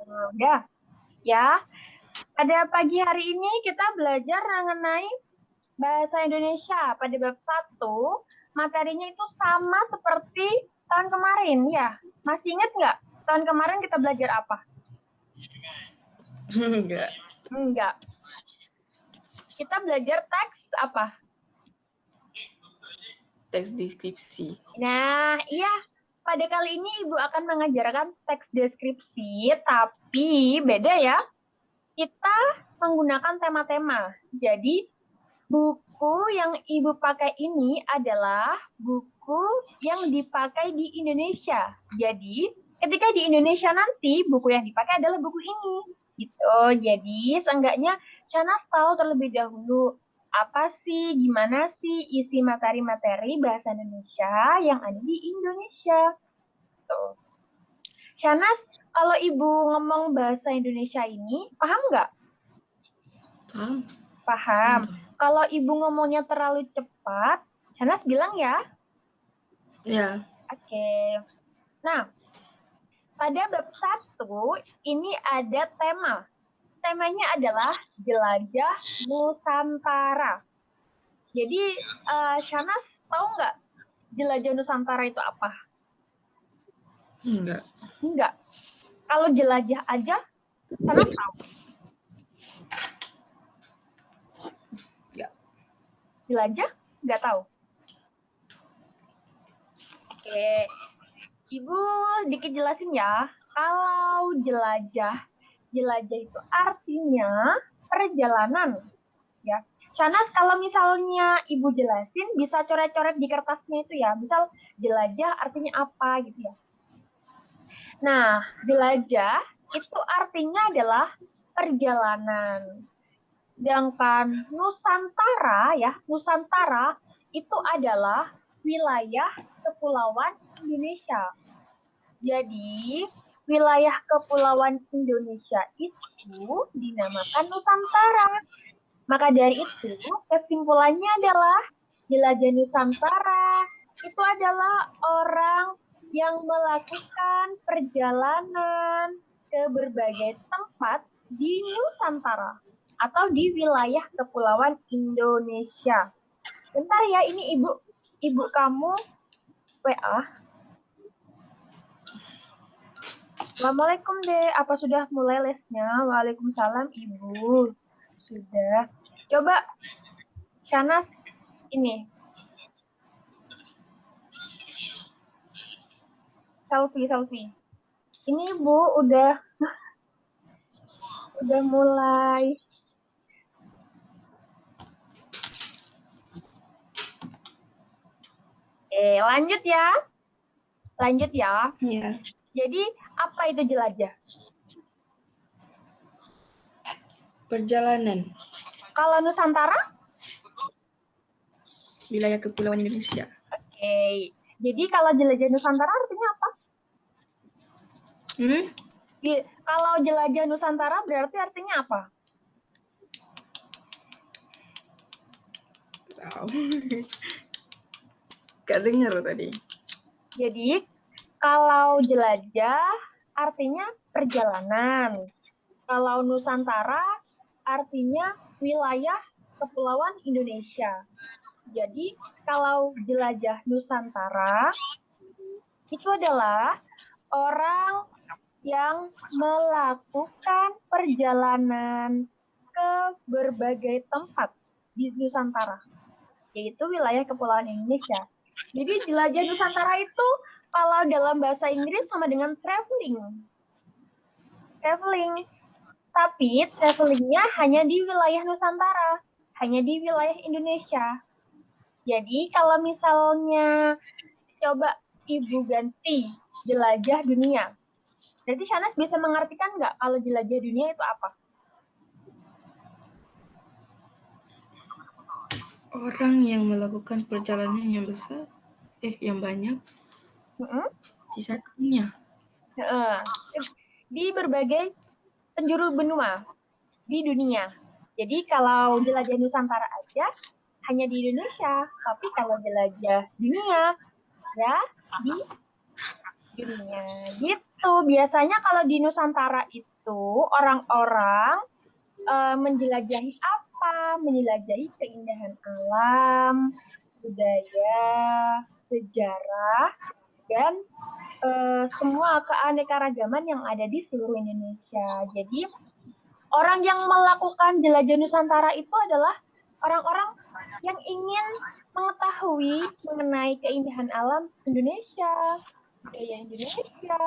Udah, ya. Pada pagi hari ini kita belajar mengenai bahasa Indonesia pada bab 1. Materinya itu sama seperti tahun kemarin, ya. Masih ingat nggak? Tahun kemarin kita belajar apa? Enggak. Enggak. Kita belajar teks apa? Teks deskripsi. Nah, iya. Pada kali ini Ibu akan mengajarkan teks deskripsi, tapi beda ya. Kita menggunakan tema-tema. Jadi, buku yang Ibu pakai ini adalah buku yang dipakai di Indonesia. Jadi, ketika di Indonesia nanti, buku yang dipakai adalah buku ini. Gitu. Jadi, seenggaknya Shanas tahu terlebih dahulu apa sih, gimana sih isi materi-materi bahasa Indonesia yang ada di Indonesia. Tuh. Shanas, kalau Ibu ngomong bahasa Indonesia ini, paham nggak? Paham? Paham. Kalau Ibu ngomongnya terlalu cepat, Shanas bilang ya. Ya. Oke. Nah, pada bab 1 ini ada tema. Temanya adalah jelajah Nusantara. Jadi, Shanas tahu nggak jelajah Nusantara itu apa? Enggak. Enggak. Kalau jelajah aja, Shanas tahu. Ya. Jelajah nggak tahu. Oke. Ibu dikit jelasin ya. Kalau jelajah itu artinya perjalanan. Ya. Shanas, kalau misalnya Ibu jelasin, bisa coret-coret di kertasnya itu ya. Misal jelajah artinya apa gitu ya. Nah, jelajah itu artinya adalah perjalanan. Sedangkan Nusantara ya, Nusantara itu adalah wilayah kepulauan Indonesia. Jadi, wilayah kepulauan Indonesia itu dinamakan Nusantara. Maka dari itu, kesimpulannya adalah jelajah Nusantara itu adalah orang yang melakukan perjalanan ke berbagai tempat di Nusantara atau di wilayah kepulauan Indonesia. Bentar ya, ini ibu kamu WA. Assalamualaikum Dek, apa sudah mulai lesnya? Waalaikumsalam Ibu. Sudah. Coba Shanas ini. Selfie. Ini Bu udah mulai. Lanjut ya. Iya. Jadi, apa itu jelajah? Perjalanan. Kalau Nusantara? Wilayah kepulauan Indonesia. Oke. Jadi, kalau jelajah Nusantara artinya apa? Kalau jelajah Nusantara berarti artinya apa? Tahu. Gak dengar tadi. Jadi, kalau jelajah artinya perjalanan. Kalau Nusantara artinya wilayah kepulauan Indonesia. Jadi, kalau jelajah Nusantara itu adalah orang yang melakukan perjalanan ke berbagai tempat di Nusantara, yaitu wilayah kepulauan Indonesia. Jadi jelajah Nusantara itu kalau dalam bahasa Inggris sama dengan traveling. Tapi travelingnya hanya di wilayah Nusantara, hanya di wilayah Indonesia. Jadi kalau misalnya coba Ibu ganti jelajah dunia, berarti Shanas bisa mengartikan nggak kalau jelajah dunia itu apa? Orang yang melakukan perjalanan yang besar, yang banyak di satunya. Di berbagai penjuru benua di dunia. Jadi kalau jelajah Nusantara aja hanya di Indonesia, tapi kalau jelajah dunia ya di dunia. Gitu. Biasanya kalau di Nusantara itu orang-orang menjelajahi apa? Menjelajahi keindahan alam, budaya, sejarah, dan semua keanekaragaman yang ada di seluruh Indonesia. Jadi orang yang melakukan jelajah Nusantara itu adalah orang-orang yang ingin mengetahui mengenai keindahan alam Indonesia, budaya Indonesia,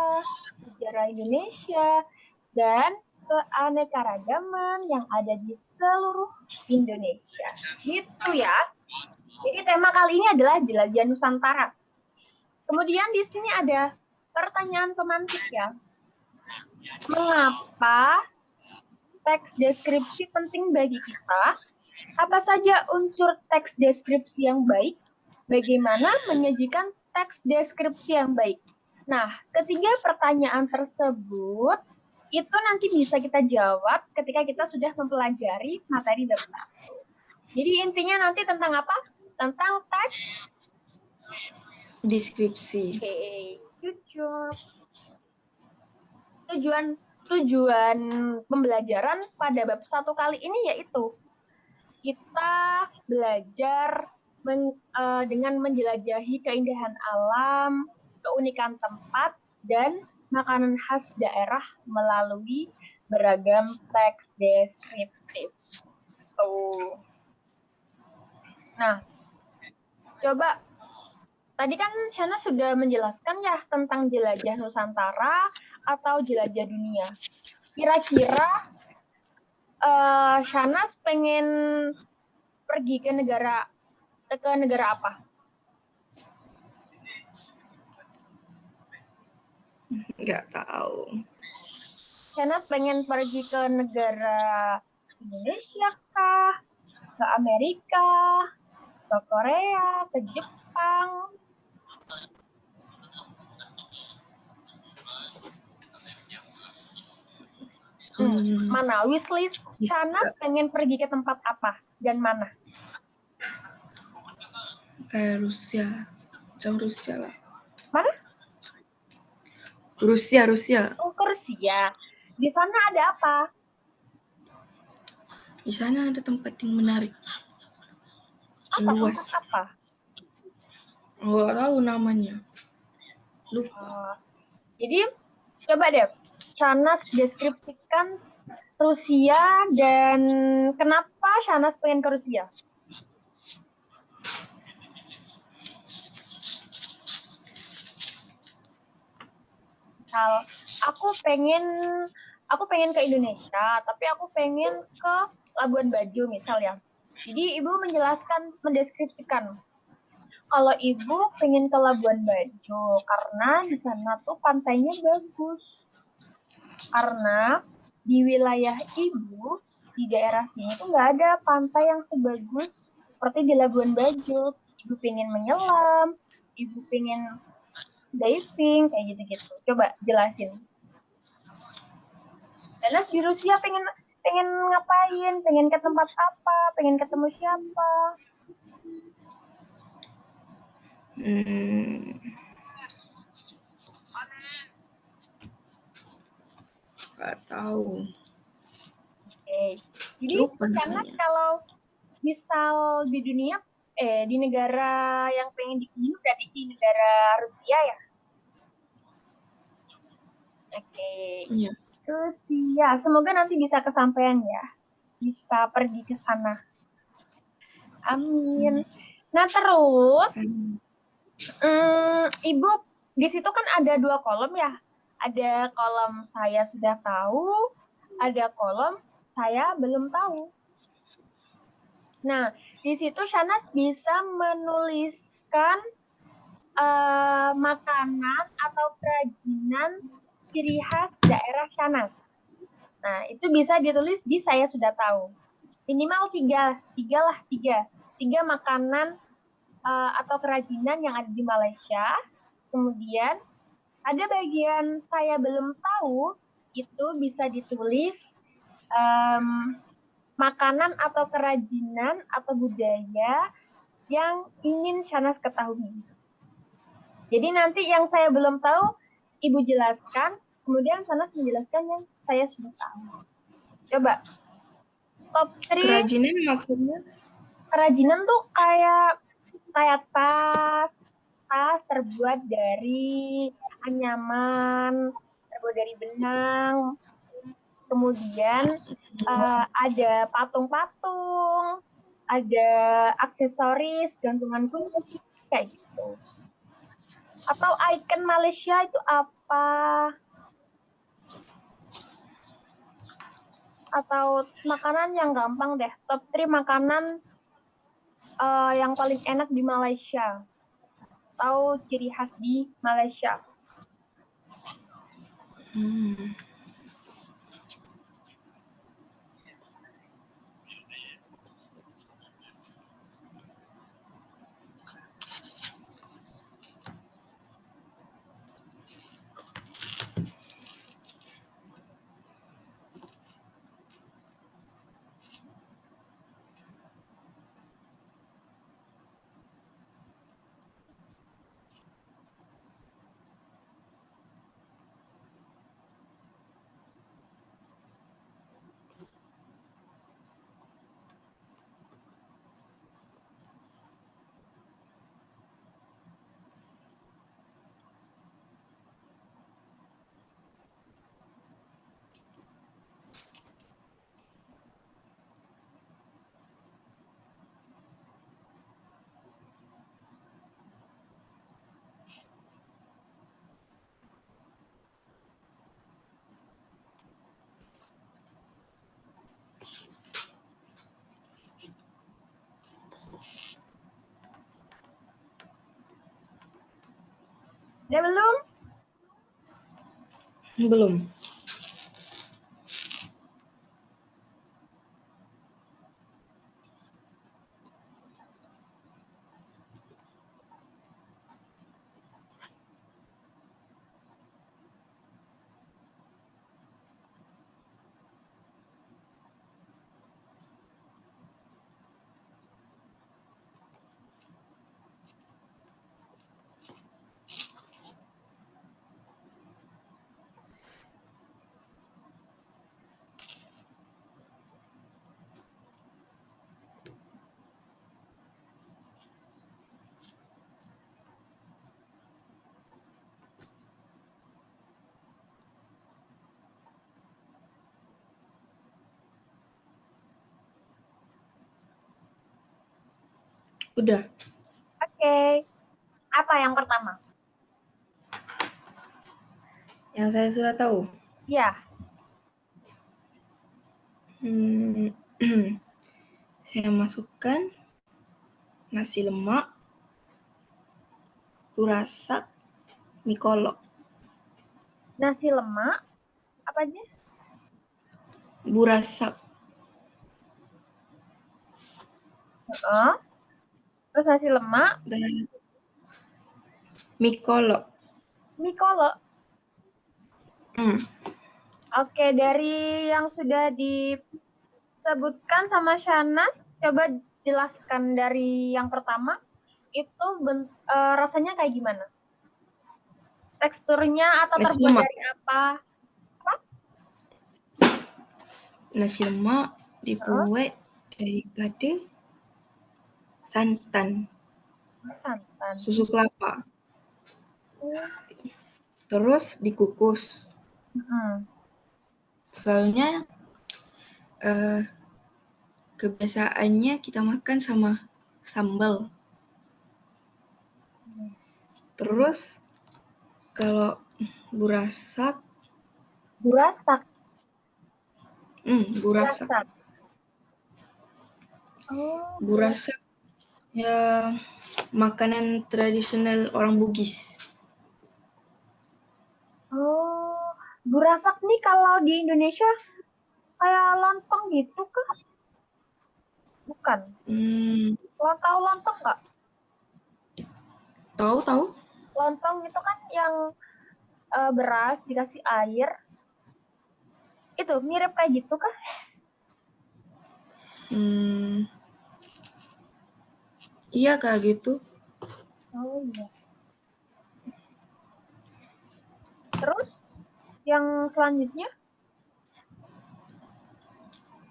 sejarah Indonesia, dan keanekaragaman yang ada di seluruh Indonesia. Gitu ya. Jadi tema kali ini adalah jelajah Nusantara. Kemudian di sini ada pertanyaan pemantik ya. Mengapa teks deskripsi penting bagi kita? Apa saja unsur teks deskripsi yang baik? Bagaimana menyajikan teks deskripsi yang baik? Nah, ketiga pertanyaan tersebut itu nanti bisa kita jawab ketika kita sudah mempelajari materi bab 1. Jadi intinya nanti tentang apa? Tentang teks deskripsi. Oke, tujuan pembelajaran pada bab 1 kali ini yaitu kita belajar dengan menjelajahi keindahan alam, keunikan tempat, dan makanan khas daerah melalui beragam teks deskriptif. Nah, coba tadi kan Shana sudah menjelaskan ya tentang jelajah Nusantara atau jelajah dunia. Kira-kira Shana pengen pergi ke negara apa? Nggak tahu. Shana pengen pergi ke negara Indonesia kah? Ke Amerika? Ke Korea? Ke Jepang? Mana wishlist Shana pengen pergi ke tempat apa dan mana? Kayak Rusia, jauh Rusia lah. Mana? Rusia. Oh, ke Rusia. Di sana ada apa? Di sana ada tempat yang menarik. Luas. Apa? Nggak tahu namanya. Lupa. Jadi coba deh, Shanas deskripsikan Rusia dan kenapa Shanas pengen ke Rusia? Misal, aku pengen ke Indonesia, tapi aku pengen ke Labuan Bajo misal ya. Jadi ibu mendeskripsikan kalau ibu pengen ke Labuan Bajo karena di sana tuh pantainya bagus. Karena di wilayah ibu di daerah sini tuh nggak ada pantai yang sebagus seperti di Labuan Bajo. Ibu pengen menyelam, ibu pengen diving kayak gitu-gitu. Coba jelasin. Karena di Rusia pengen ngapain? Pengen ke tempat apa? Pengen ketemu siapa? Nggak tahu. Oke. Jadi karena kalau misal di dunia di negara yang pengen dikunjungi berarti di negara Rusia ya? Oke. Iya. Rusia. Semoga nanti bisa kesampaian ya. Bisa pergi ke sana. Amin. Nah terus, Ibu di situ kan ada 2 kolom ya. Ada kolom saya sudah tahu, ada kolom saya belum tahu. Nah, di situ Shanas bisa menuliskan makanan atau kerajinan ciri khas daerah Shanas. Nah, itu bisa ditulis di saya sudah tahu. Minimal 3 makanan atau kerajinan yang ada di Malaysia. Kemudian ada bagian saya belum tahu, itu bisa ditulis makanan atau kerajinan atau budaya yang ingin Shanas ketahui. Jadi nanti yang saya belum tahu Ibu jelaskan, kemudian Sanas menjelaskan yang saya sudah tahu. Coba, top 3 Kerajinan maksudnya? kerajinan tuh kayak tas terbuat dari anyaman, terbuat dari benang. Kemudian ada patung-patung, ada aksesoris, gantungan kunci, kayak gitu. Atau ikon Malaysia itu apa? Atau makanan yang gampang deh, top 3 makanan yang paling enak di Malaysia. Atau ciri khas di Malaysia. Udah belum? Belum. Udah. Oke. Apa yang pertama? Yang saya sudah tahu. Ya. Saya masukkan nasi lemak, burasak, mie kolok. Nasi lemak, apa aja? Burasak. Terus nasi lemak. Dan mie kolok. Mie kolok. Oke, dari yang sudah disebutkan sama Shanas, coba jelaskan dari yang pertama, itu rasanya kayak gimana? Teksturnya atau Nasi terbuat lemak. dari apa? Nasi lemak dibuat daripada santan, Santan. susu kelapa. Terus dikukus. Soalnya kebiasaannya kita makan sama sambal. Terus kalau burasak. Burasak. Oh. Burasak ya makanan tradisional orang Bugis. Oh, burasak nih kalau di Indonesia kayak lontong gitu kah? Bukan. Tahu lontong nggak? Tahu. Lontong itu kan yang beras dikasih air. Itu mirip kayak gitu kah? Iya kayak gitu. Oh iya. Terus yang selanjutnya?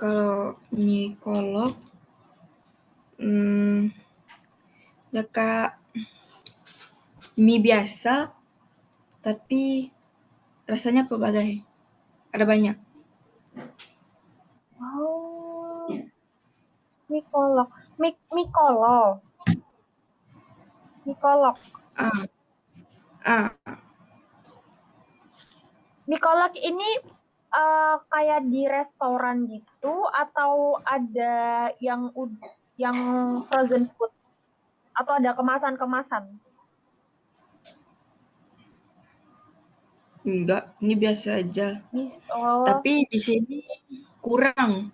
Kalau mikolog, ya kak mie biasa, tapi rasanya pelbagai. Ada banyak. Oh, mikolog. Mikolog. Mikolog. Ah, ah, Mikolog ini kayak di restoran gitu atau ada yang frozen food atau ada kemasan-kemasan? enggak, ini biasa aja. Oh, Tapi di sini kurang,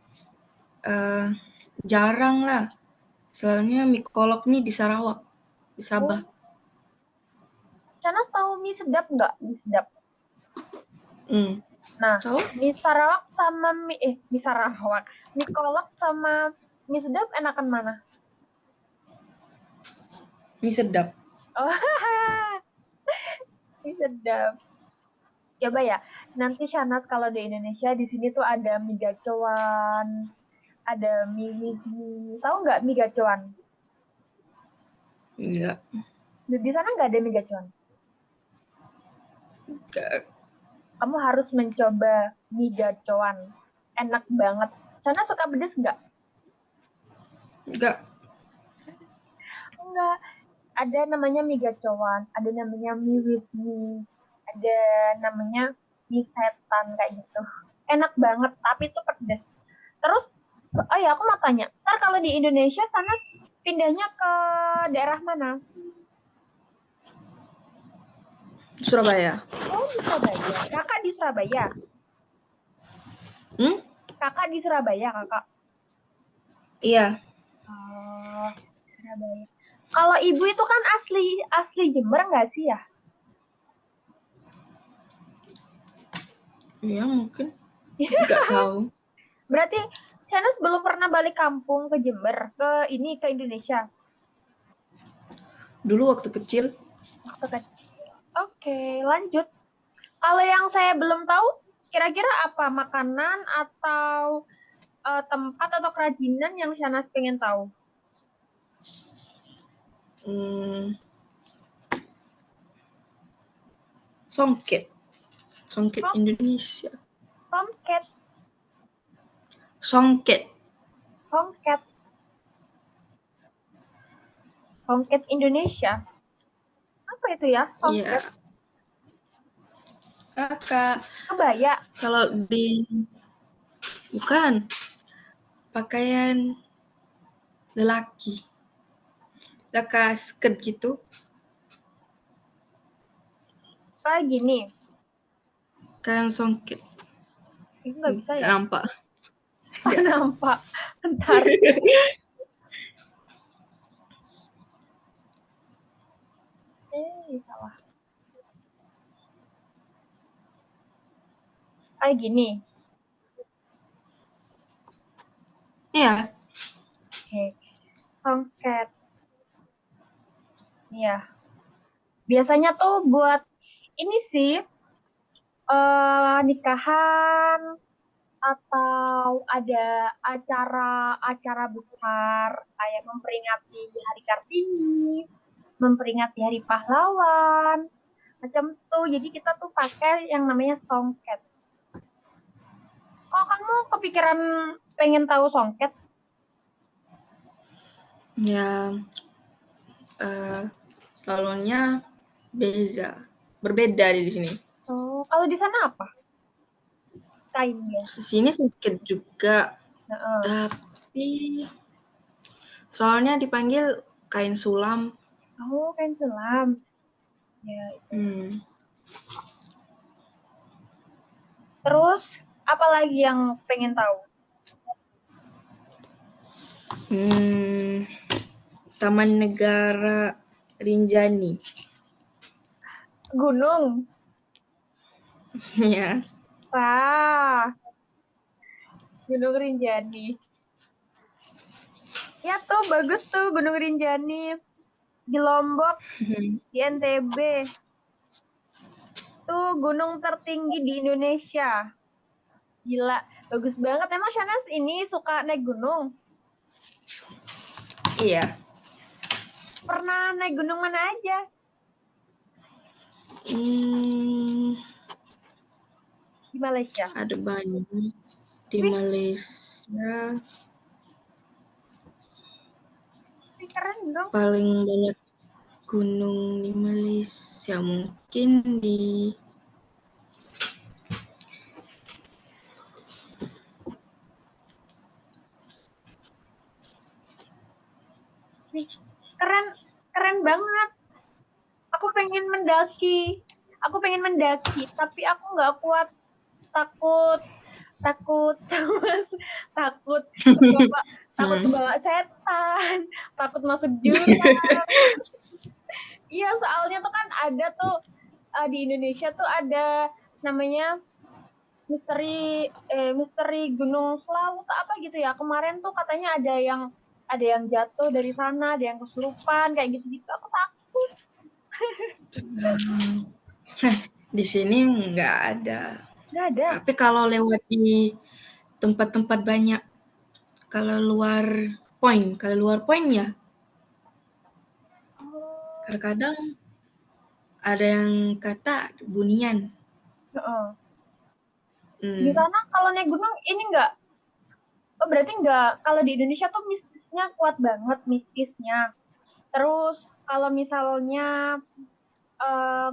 jarang lah. Soalnya mikolog nih di Sarawak, di Sabah. oh. Canas tahu mie sedap nggak? Mie sedap. Hmm. Nah, Tahu? mie Sarawak sama mie Sarawak. Mie kolak sama mie sedap enakan mana? Mie sedap. Oh, mie sedap. Coba ya, nanti Shanas kalau di Indonesia di sini tuh ada mie gacoan, ada mie wismi. Tahu nggak mie gacoan? Enggak. Di sana nggak ada mie gacoan. Enggak. Kamu harus mencoba mie gacoan. Enak banget. Sana suka pedes nggak? Enggak. Enggak. Ada namanya mie gacoan, ada namanya mie wismi, ada namanya mie setan kayak gitu. Enak banget, tapi itu pedes. Terus, oh ya aku mau tanya, ntar kalau di Indonesia sana pindahnya ke daerah mana? Surabaya. Oh di Surabaya. Kakak di Surabaya. Hmm? Kakak di Surabaya kakak. Iya. Oh, Surabaya. Kalau ibu itu kan asli asli Jember nggak sih ya? Iya mungkin. Enggak tahu. Berarti Shanas belum pernah balik kampung ke Jember, ke Indonesia. Dulu waktu kecil. Waktu kecil. Oke, lanjut. Kalau yang saya belum tahu, kira-kira apa makanan atau tempat atau kerajinan yang Shanas pengen tahu? Songket. Songket Oh, Indonesia. songket, Songket. songket, songket Indonesia. Apa itu ya, songket? Iya. Kakak. Kebaya. Kalau di bukan pakaian lelaki. Kakak skirt gitu. Kayak gini. Kayak songket. Ini nggak bisa ya? Nampak. Nampak. Bentar. Salah. Kayak gini. Iya. Oke. Songket. Iya. Biasanya tuh buat ini sih, nikahan atau ada acara-acara besar kayak memperingati Hari Kartini, memperingati Hari Pahlawan, macam tuh. Jadi kita tuh pakai yang namanya songket. Kok kamu kepikiran pengen tahu songket? Ya, selalunya berbeda di sini. Oh, kalau di sana apa? Kainnya. Di sini sedikit juga, tapi soalnya dipanggil kain sulam. Oh, kain sulam. Ya, itu. Terus, apa lagi yang pengen tahu? Taman Negara Rinjani. Gunung. Ya. Wah, Gunung Rinjani. Ya tuh, bagus tuh Gunung Rinjani. Di Lombok, di NTB. Tuh gunung tertinggi di Indonesia. Gila, bagus banget. Emang Shanas ini suka naik gunung? Iya. Pernah naik gunung mana aja? Di Malaysia. Ada banyak di Wih. Malaysia. Keren dong. Paling banyak gunung di Malaysia mungkin di keren banget. Aku pengen mendaki, tapi aku nggak kuat, takut kebawa setan, takut masuk jurang. Iya, soalnya tuh kan ada tuh di Indonesia tuh ada namanya misteri Gunung Slawu atau apa gitu ya. Kemarin tuh katanya ada yang jatuh dari sana, ada yang kesurupan kayak gitu-gitu. Aku takut. Di sini nggak ada. Nggak ada. Tapi kalau lewat di tempat-tempat banyak, kalau luar poin ya. Kadang-kadang ada yang kata Bunian. Di sana kalau naik gunung ini nggak? Oh berarti nggak. Kalau di Indonesia tuh mistisnya kuat banget mistisnya. Terus kalau misalnya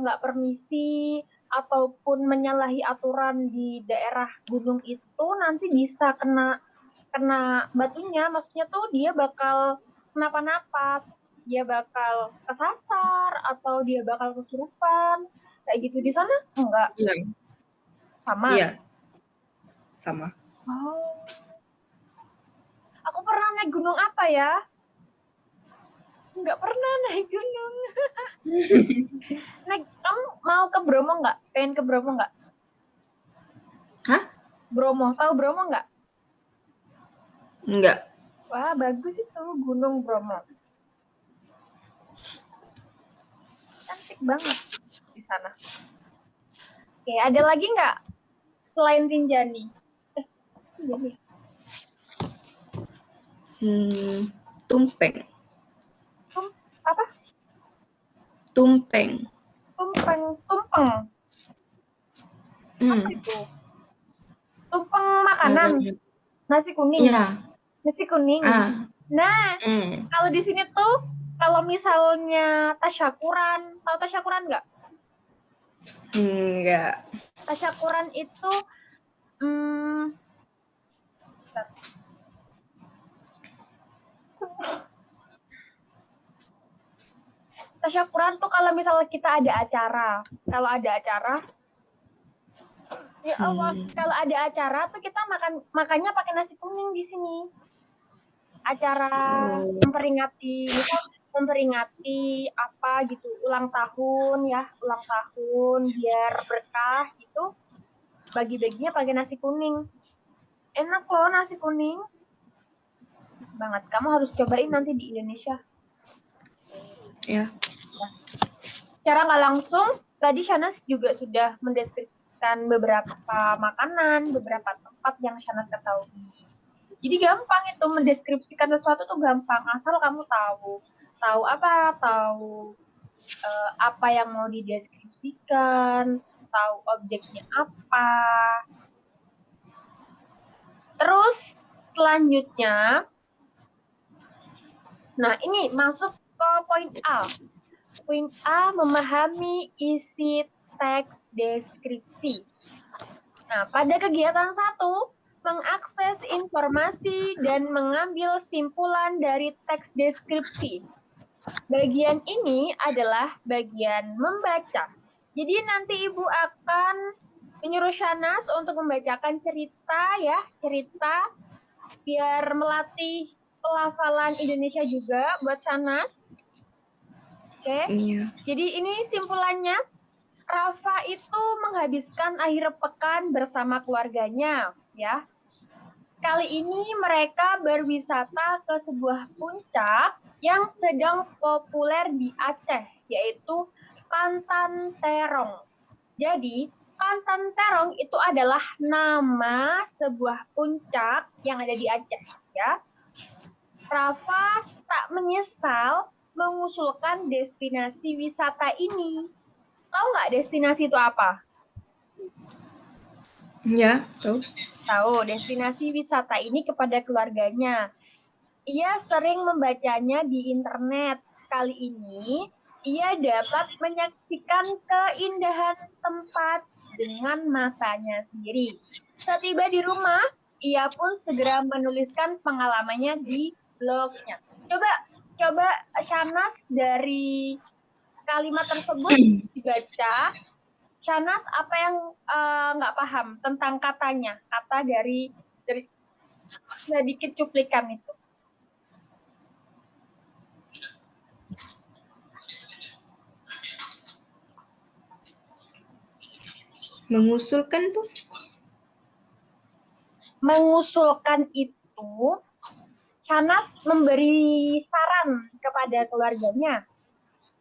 nggak permisi ataupun menyalahi aturan di daerah gunung itu nanti bisa kena batunya, maksudnya tuh dia bakal kenapa-napa, dia bakal kesasar atau dia bakal kesurupan kayak gitu. Di sana enggak? Iya. Sama? Iya. Sama. Oh. Aku pernah naik gunung apa ya? Nggak pernah naik gunung. Kamu mau ke Bromo nggak? Pengen ke Bromo nggak? Hah? Bromo, tahu Bromo nggak? Enggak. Wah, bagus itu Gunung Bromo. Cantik banget di sana. Oke, ada lagi nggak selain Rinjani? Rinjani. Tumpeng. Apa? Tumpeng. Tumpeng. Apa itu? Tumpeng makanan. Nasi kuning. Iya. Nasi kuning. Nah, kalau di sini tuh kalau misalnya tasyakuran, tahu tasyakuran nggak? Enggak. Tasyakuran itu tasyakuran tuh kalau misalnya kita ada acara. Kalau ada acara, ya Allah, kalau ada acara tuh kita makannya pakai nasi kuning di sini. Acara memperingati apa gitu, ulang tahun biar berkah gitu. Bagi-baginya pakai nasi kuning. Enak loh nasi kuning. Banget. Kamu harus cobain nanti di Indonesia. Ya. Secara nggak langsung, tadi Shanas juga sudah mendeskripsikan beberapa makanan, beberapa tempat yang Shanas ketahui. Jadi gampang itu mendeskripsikan sesuatu tuh gampang, asal kamu tahu apa yang mau dideskripsikan, tahu objeknya apa. Terus selanjutnya, nah ini masuk ke poin A. Poin A, memahami isi teks deskripsi. Nah, pada kegiatan 1, mengakses informasi dan mengambil simpulan dari teks deskripsi. Bagian ini adalah bagian membaca. Jadi nanti Ibu akan menyuruh Shanas untuk membacakan cerita biar melatih pelafalan Indonesia juga buat Shanas. Oke. Iya. Jadi ini simpulannya, Rafa itu menghabiskan akhir pekan bersama keluarganya, ya. Kali ini mereka berwisata ke sebuah puncak yang sedang populer di Aceh, yaitu Pantan Terong. Jadi, Pantan Terong itu adalah nama sebuah puncak yang ada di Aceh, ya. Rafa tak menyesal mengusulkan destinasi wisata ini. Tahu nggak destinasi itu apa? Ya, tahu. Tahu, destinasi wisata ini kepada keluarganya. Ia sering membacanya di internet. Kali ini, ia dapat menyaksikan keindahan tempat dengan matanya sendiri. Setiba di rumah, ia pun segera menuliskan pengalamannya di blognya. Coba, coba Shanas dari kalimat tersebut dibaca. Shanas, apa yang nggak paham tentang katanya, kata dari sedikit cuplikan itu? Mengusulkan tuh. Mengusulkan itu, Shanas memberi saran kepada keluarganya.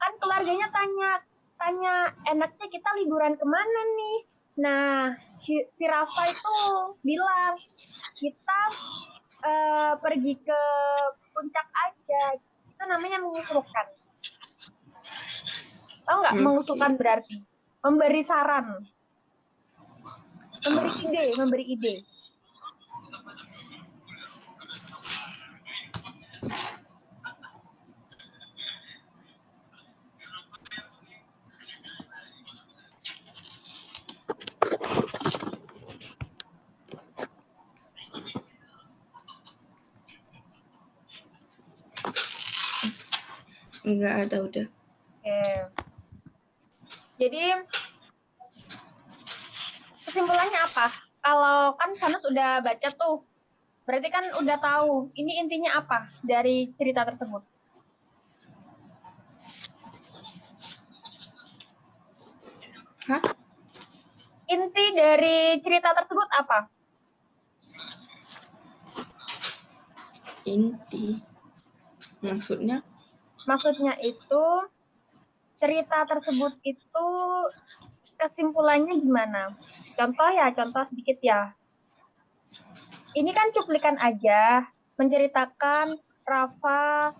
Kan keluarganya tanya enaknya kita liburan kemana nih? Nah, si Rafa itu bilang, kita pergi ke puncak aja. Itu namanya mengusulkan. Tahu nggak mengusulkan berarti? Memberi saran. Memberi ide. Enggak ada udah. Oke. Jadi kesimpulannya apa? Kalau kan Sanus udah baca tuh, berarti kan udah tahu ini intinya apa dari cerita tersebut. Hah? Inti dari cerita tersebut apa? Inti. Maksudnya? Maksudnya itu cerita tersebut itu kesimpulannya gimana? Contoh sedikit ya. Ini kan cuplikan aja, menceritakan Rafa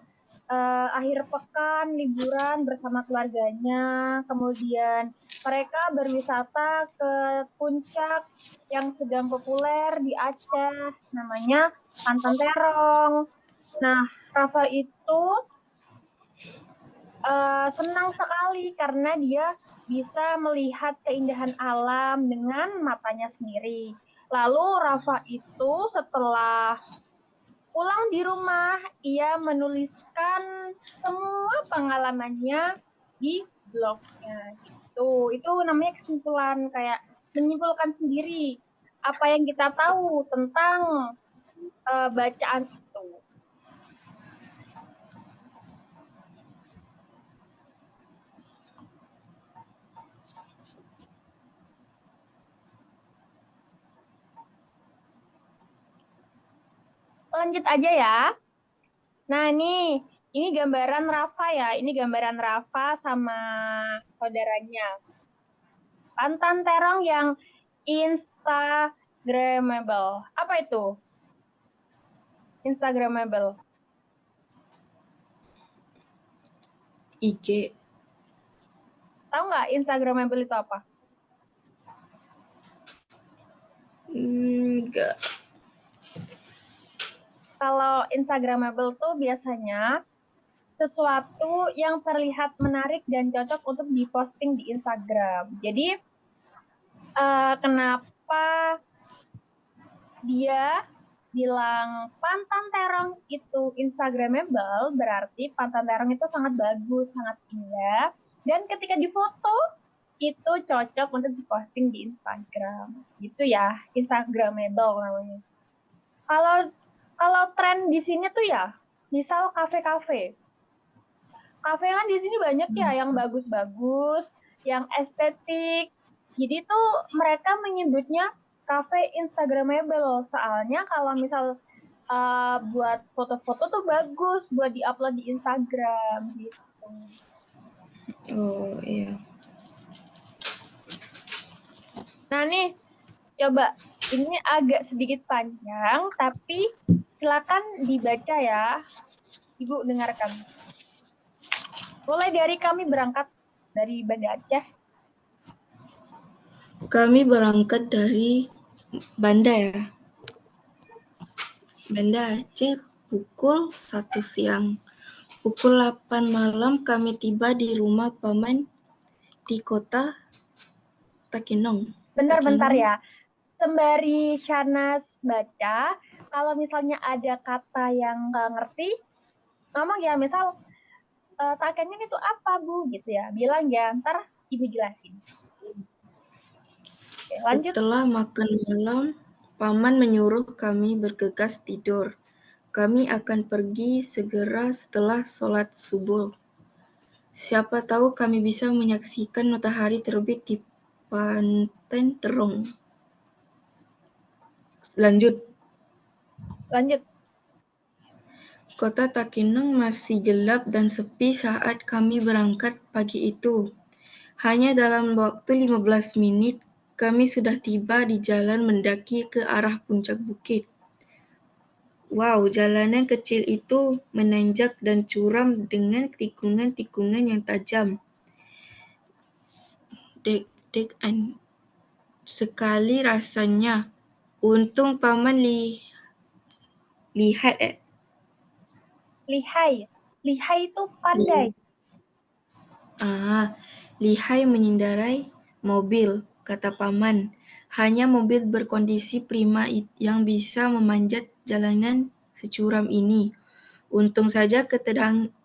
akhir pekan liburan bersama keluarganya, kemudian mereka berwisata ke puncak yang sedang populer di Aceh, namanya Pantan Terong. Nah, Rafa itu senang sekali karena dia bisa melihat keindahan alam dengan matanya sendiri. Lalu Rafa itu setelah pulang di rumah, ia menuliskan semua pengalamannya di blognya. Itu namanya kesimpulan, kayak menyimpulkan sendiri apa yang kita tahu tentang bacaan itu. Lanjut aja ya. Nah, ini gambaran Rafa ya. Ini gambaran Rafa sama saudaranya. Pantan terong yang Instagramable. Apa itu? Instagramable. IG. Tahu nggak Instagramable itu apa? Enggak. Kalau Instagramable tuh biasanya sesuatu yang terlihat menarik dan cocok untuk diposting di Instagram. Jadi kenapa dia bilang Pantan Terong itu Instagramable, berarti Pantan Terong itu sangat bagus, sangat indah. Dan ketika difoto, itu cocok untuk diposting di Instagram. Gitu ya, Instagramable namanya. Kalau tren di sini tuh ya, misal kafe-kafe. Kafe kan di sini banyak ya yang bagus-bagus, yang estetik. Jadi tuh mereka menyebutnya kafe Instagramable. Soalnya kalau misal buat foto-foto tuh bagus buat diupload di Instagram gitu. Oh iya. Nah nih, coba ini agak sedikit panjang, tapi silakan dibaca ya. Ibu dengarkan. Mulai dari kami berangkat dari Banda Aceh. Kami berangkat dari Banda ya. Banda Aceh pukul 1 siang. Pukul 8 malam kami tiba di rumah paman di kota Takenong. Bentar-bentar ya. Sembari Shanas baca, kalau misalnya ada kata yang nggak ngerti, ngomong ya, misal Takenong itu apa Bu gitu ya, bilang ya, ntar Ibu jelasin. Oke, lanjut. Setelah makan malam, paman menyuruh kami bergegas tidur. Kami akan pergi segera setelah sholat subuh. Siapa tahu kami bisa menyaksikan matahari terbit di Pantai Terong. Lanjut. Kota Takenong masih gelap dan sepi saat kami berangkat pagi itu. Hanya dalam waktu 15 menit, kami sudah tiba di jalan mendaki ke arah puncak bukit. Wow, jalanan kecil itu menanjak dan curam dengan tikungan-tikungan yang tajam. Deg-degan sekali rasanya. Untung paman lihat Lihai. Lihai itu pandai. lihai mengendarai mobil, kata paman. Hanya mobil berkondisi prima yang bisa memanjat jalanan securam ini. Untung saja ketegangan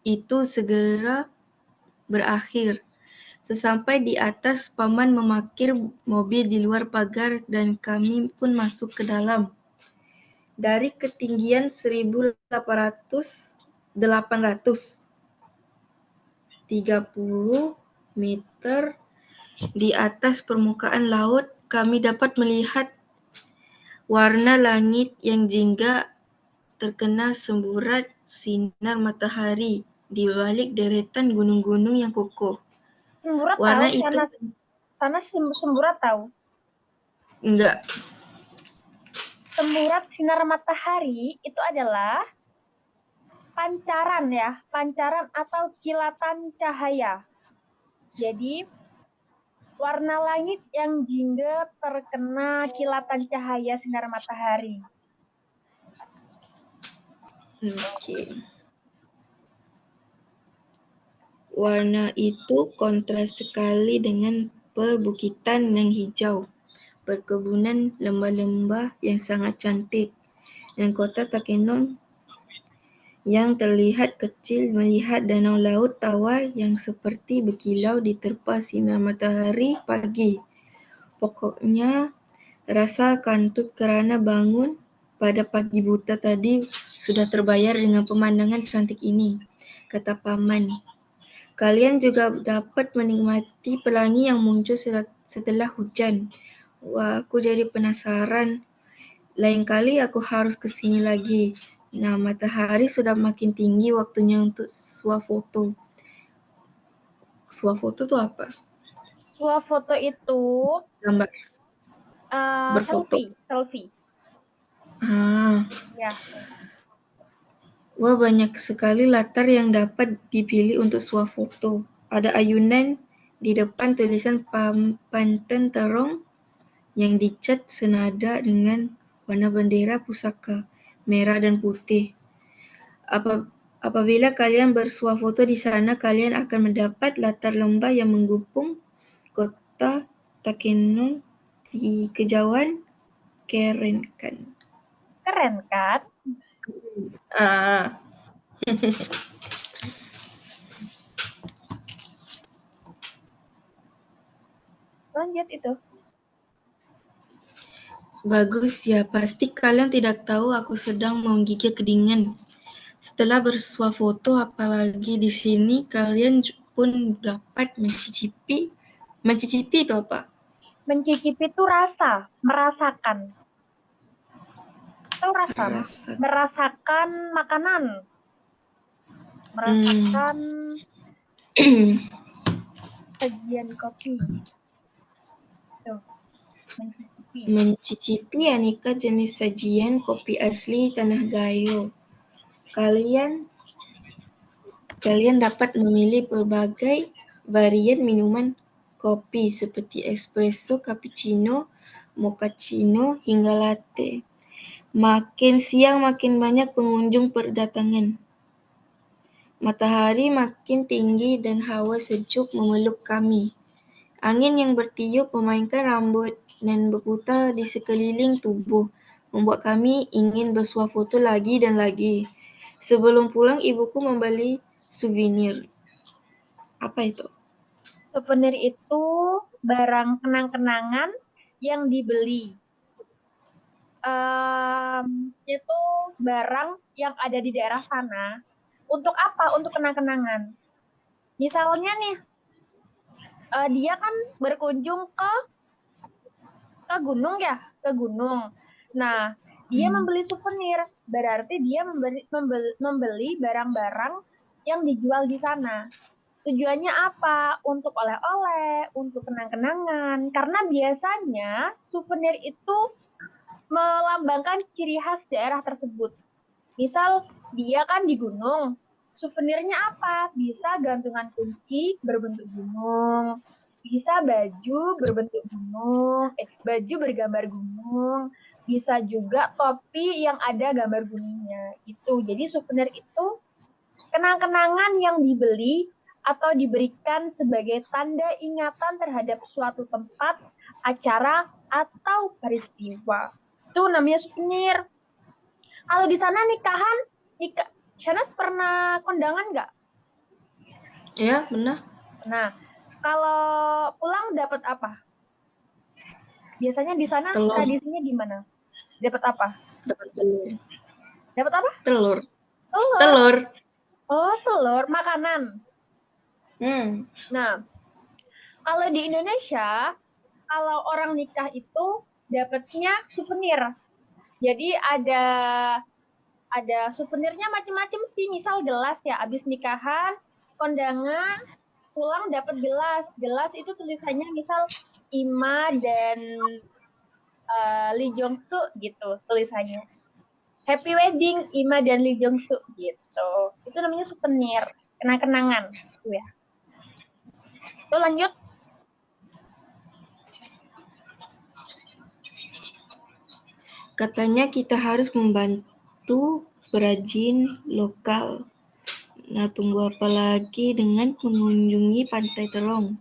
itu segera berakhir. Sesampai di atas, paman memarkir mobil di luar pagar dan kami pun masuk ke dalam. Dari ketinggian 1.830 meter di atas permukaan laut, kami dapat melihat warna langit yang jingga terkena semburat sinar matahari di balik deretan gunung-gunung yang kokoh. Semburat Warna tahu, itu Shanas semburat tahu. enggak. Semburat sinar matahari itu adalah pancaran ya, pancaran atau kilatan cahaya. Jadi warna langit yang jingga terkena kilatan cahaya sinar matahari. Okay. Warna itu kontras sekali dengan perbukitan yang hijau, perkebunan lembah-lembah yang sangat cantik, dan kota Takenong yang terlihat kecil melihat danau laut tawar yang seperti berkilau diterpa sinar matahari pagi. Pokoknya, rasa kantuk kerana bangun pada pagi buta tadi sudah terbayar dengan pemandangan cantik ini, kata paman. Kalian juga dapat menikmati pelangi yang muncul setelah hujan. Wah, aku jadi penasaran. Lain kali aku harus ke sini lagi. Nah, matahari sudah makin tinggi, waktunya untuk swafoto. Swafoto itu apa? Swafoto itu Gambar, berfoto. selfie. Ya. Wah, banyak sekali latar yang dapat dipilih untuk swafoto. Ada ayunan di depan tulisan Pantai Terong yang dicat senada dengan warna bendera pusaka, merah dan putih. Apabila kalian bersuafoto di sana, kalian akan mendapat latar lembah yang menggepung kota Takenong di kejauhan. Keren kan? Keren kan? Lanjut itu. Bagus ya, pasti kalian tidak tahu aku sedang menggigil kedinginan. Setelah bersuafoto, apalagi di sini kalian pun dapat mencicipi itu apa? Mencicipi itu rasa, merasakan. Tahu rasa? Merasakan makanan. Merasakan sajian kopi. Mencicipi aneka jenis sajian kopi asli Tanah Gayo. Kalian dapat memilih berbagai varian minuman kopi seperti espresso, cappuccino, mochaccino, hingga latte. Makin siang makin banyak pengunjung berdatangan. Matahari makin tinggi dan hawa sejuk memeluk kami. Angin yang bertiup memainkan rambut dan berputar di sekeliling tubuh, membuat kami ingin bersuah foto lagi dan lagi. Sebelum pulang, ibuku membeli souvenir. Apa itu? Souvenir itu barang kenang-kenangan yang dibeli. Itu barang yang ada di daerah sana. Untuk apa? Untuk kenang-kenangan. Misalnya nih, dia kan berkunjung ke gunung ya, ke gunung. Nah, dia membeli souvenir, berarti dia membeli barang-barang yang dijual di sana. Tujuannya apa? Untuk oleh-oleh, untuk kenang-kenangan. Karena biasanya souvenir itu melambangkan ciri khas daerah tersebut. Misal dia kan di gunung, souvenirnya apa? Bisa gantungan kunci berbentuk gunung, bisa baju berbentuk gunung, baju bergambar gunung, bisa juga topi yang ada gambar gunungnya. Itu. Jadi souvenir itu kenang-kenangan yang dibeli atau diberikan sebagai tanda ingatan terhadap suatu tempat, acara, atau peristiwa. Itu namanya souvenir. Kalau di sana nikahan, Shanas pernah kondangan nggak? Ya, benar. Nah, kalau pulang dapat apa? Biasanya di sana Telur. tradisinya gimana? Dapat apa? Dapat telur. Dapat apa? Telur. Telur. Telur. Oh, telur makanan. Nah, kalau di Indonesia, kalau orang nikah itu dapatnya souvenir. Jadi ada souvenirnya macam-macam sih. Misal gelas ya, abis nikahan, kondangan, pulang dapat gelas. Gelas itu tulisannya misal Ima dan Lee Jong Suk gitu tulisannya. Happy wedding Ima dan Lee Jong Suk gitu. Itu namanya souvenir, kenang-kenangan. Ya. Tuh lanjut. Katanya kita harus membantu perajin lokal. Nah, tunggu apa lagi dengan mengunjungi Pantai Terong?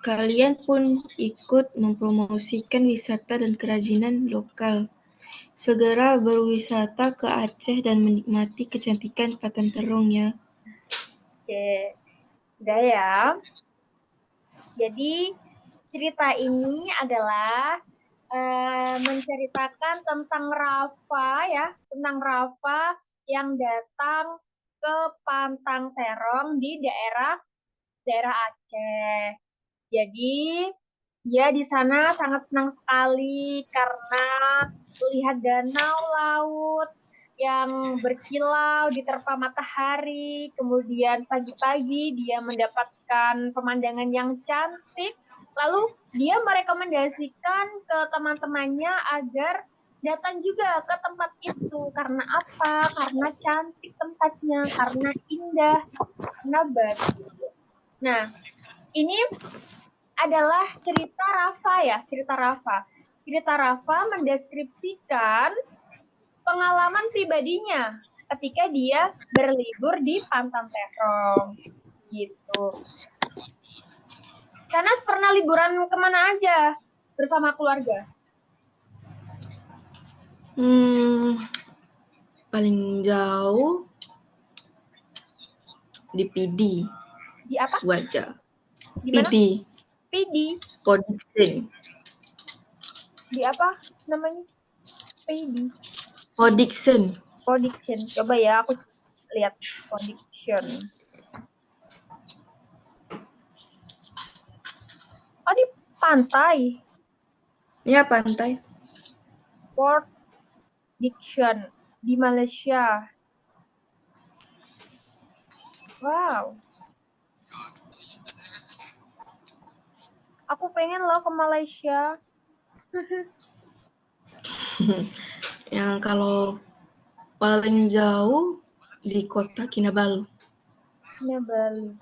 Kalian pun ikut mempromosikan wisata dan kerajinan lokal. Segera berwisata ke Aceh dan menikmati kecantikan Pantai Terong ya. Oke, udah ya. Jadi cerita ini adalah menceritakan tentang Rafa ya, tentang Rafa yang datang ke Pantang Terong di daerah Aceh. Jadi dia di sana sangat senang sekali karena melihat danau laut yang berkilau diterpa matahari. Kemudian pagi-pagi dia mendapatkan pemandangan yang cantik. Lalu dia merekomendasikan ke teman-temannya agar datang juga ke tempat itu. Karena apa? Karena cantik tempatnya, karena indah, karena bagus. Nah, ini adalah cerita Rafa ya, cerita Rafa. Cerita Rafa mendeskripsikan pengalaman pribadinya ketika dia berlibur di Pantai Terong. Gitu. Shanas pernah liburan kemana aja bersama keluarga? Paling jauh di PD. Di apa? Wajah. Di mana? PD. PD. Podiksen. Di apa namanya? PD. Podiksen. Podiksen. Coba ya aku lihat Podiksen. Oh, di pantai. Ya, pantai. Port Dickson di Malaysia. Wow. Aku pengen loh ke Malaysia. Yang kalau paling jauh di kota Kinabalu. Nah, Bali.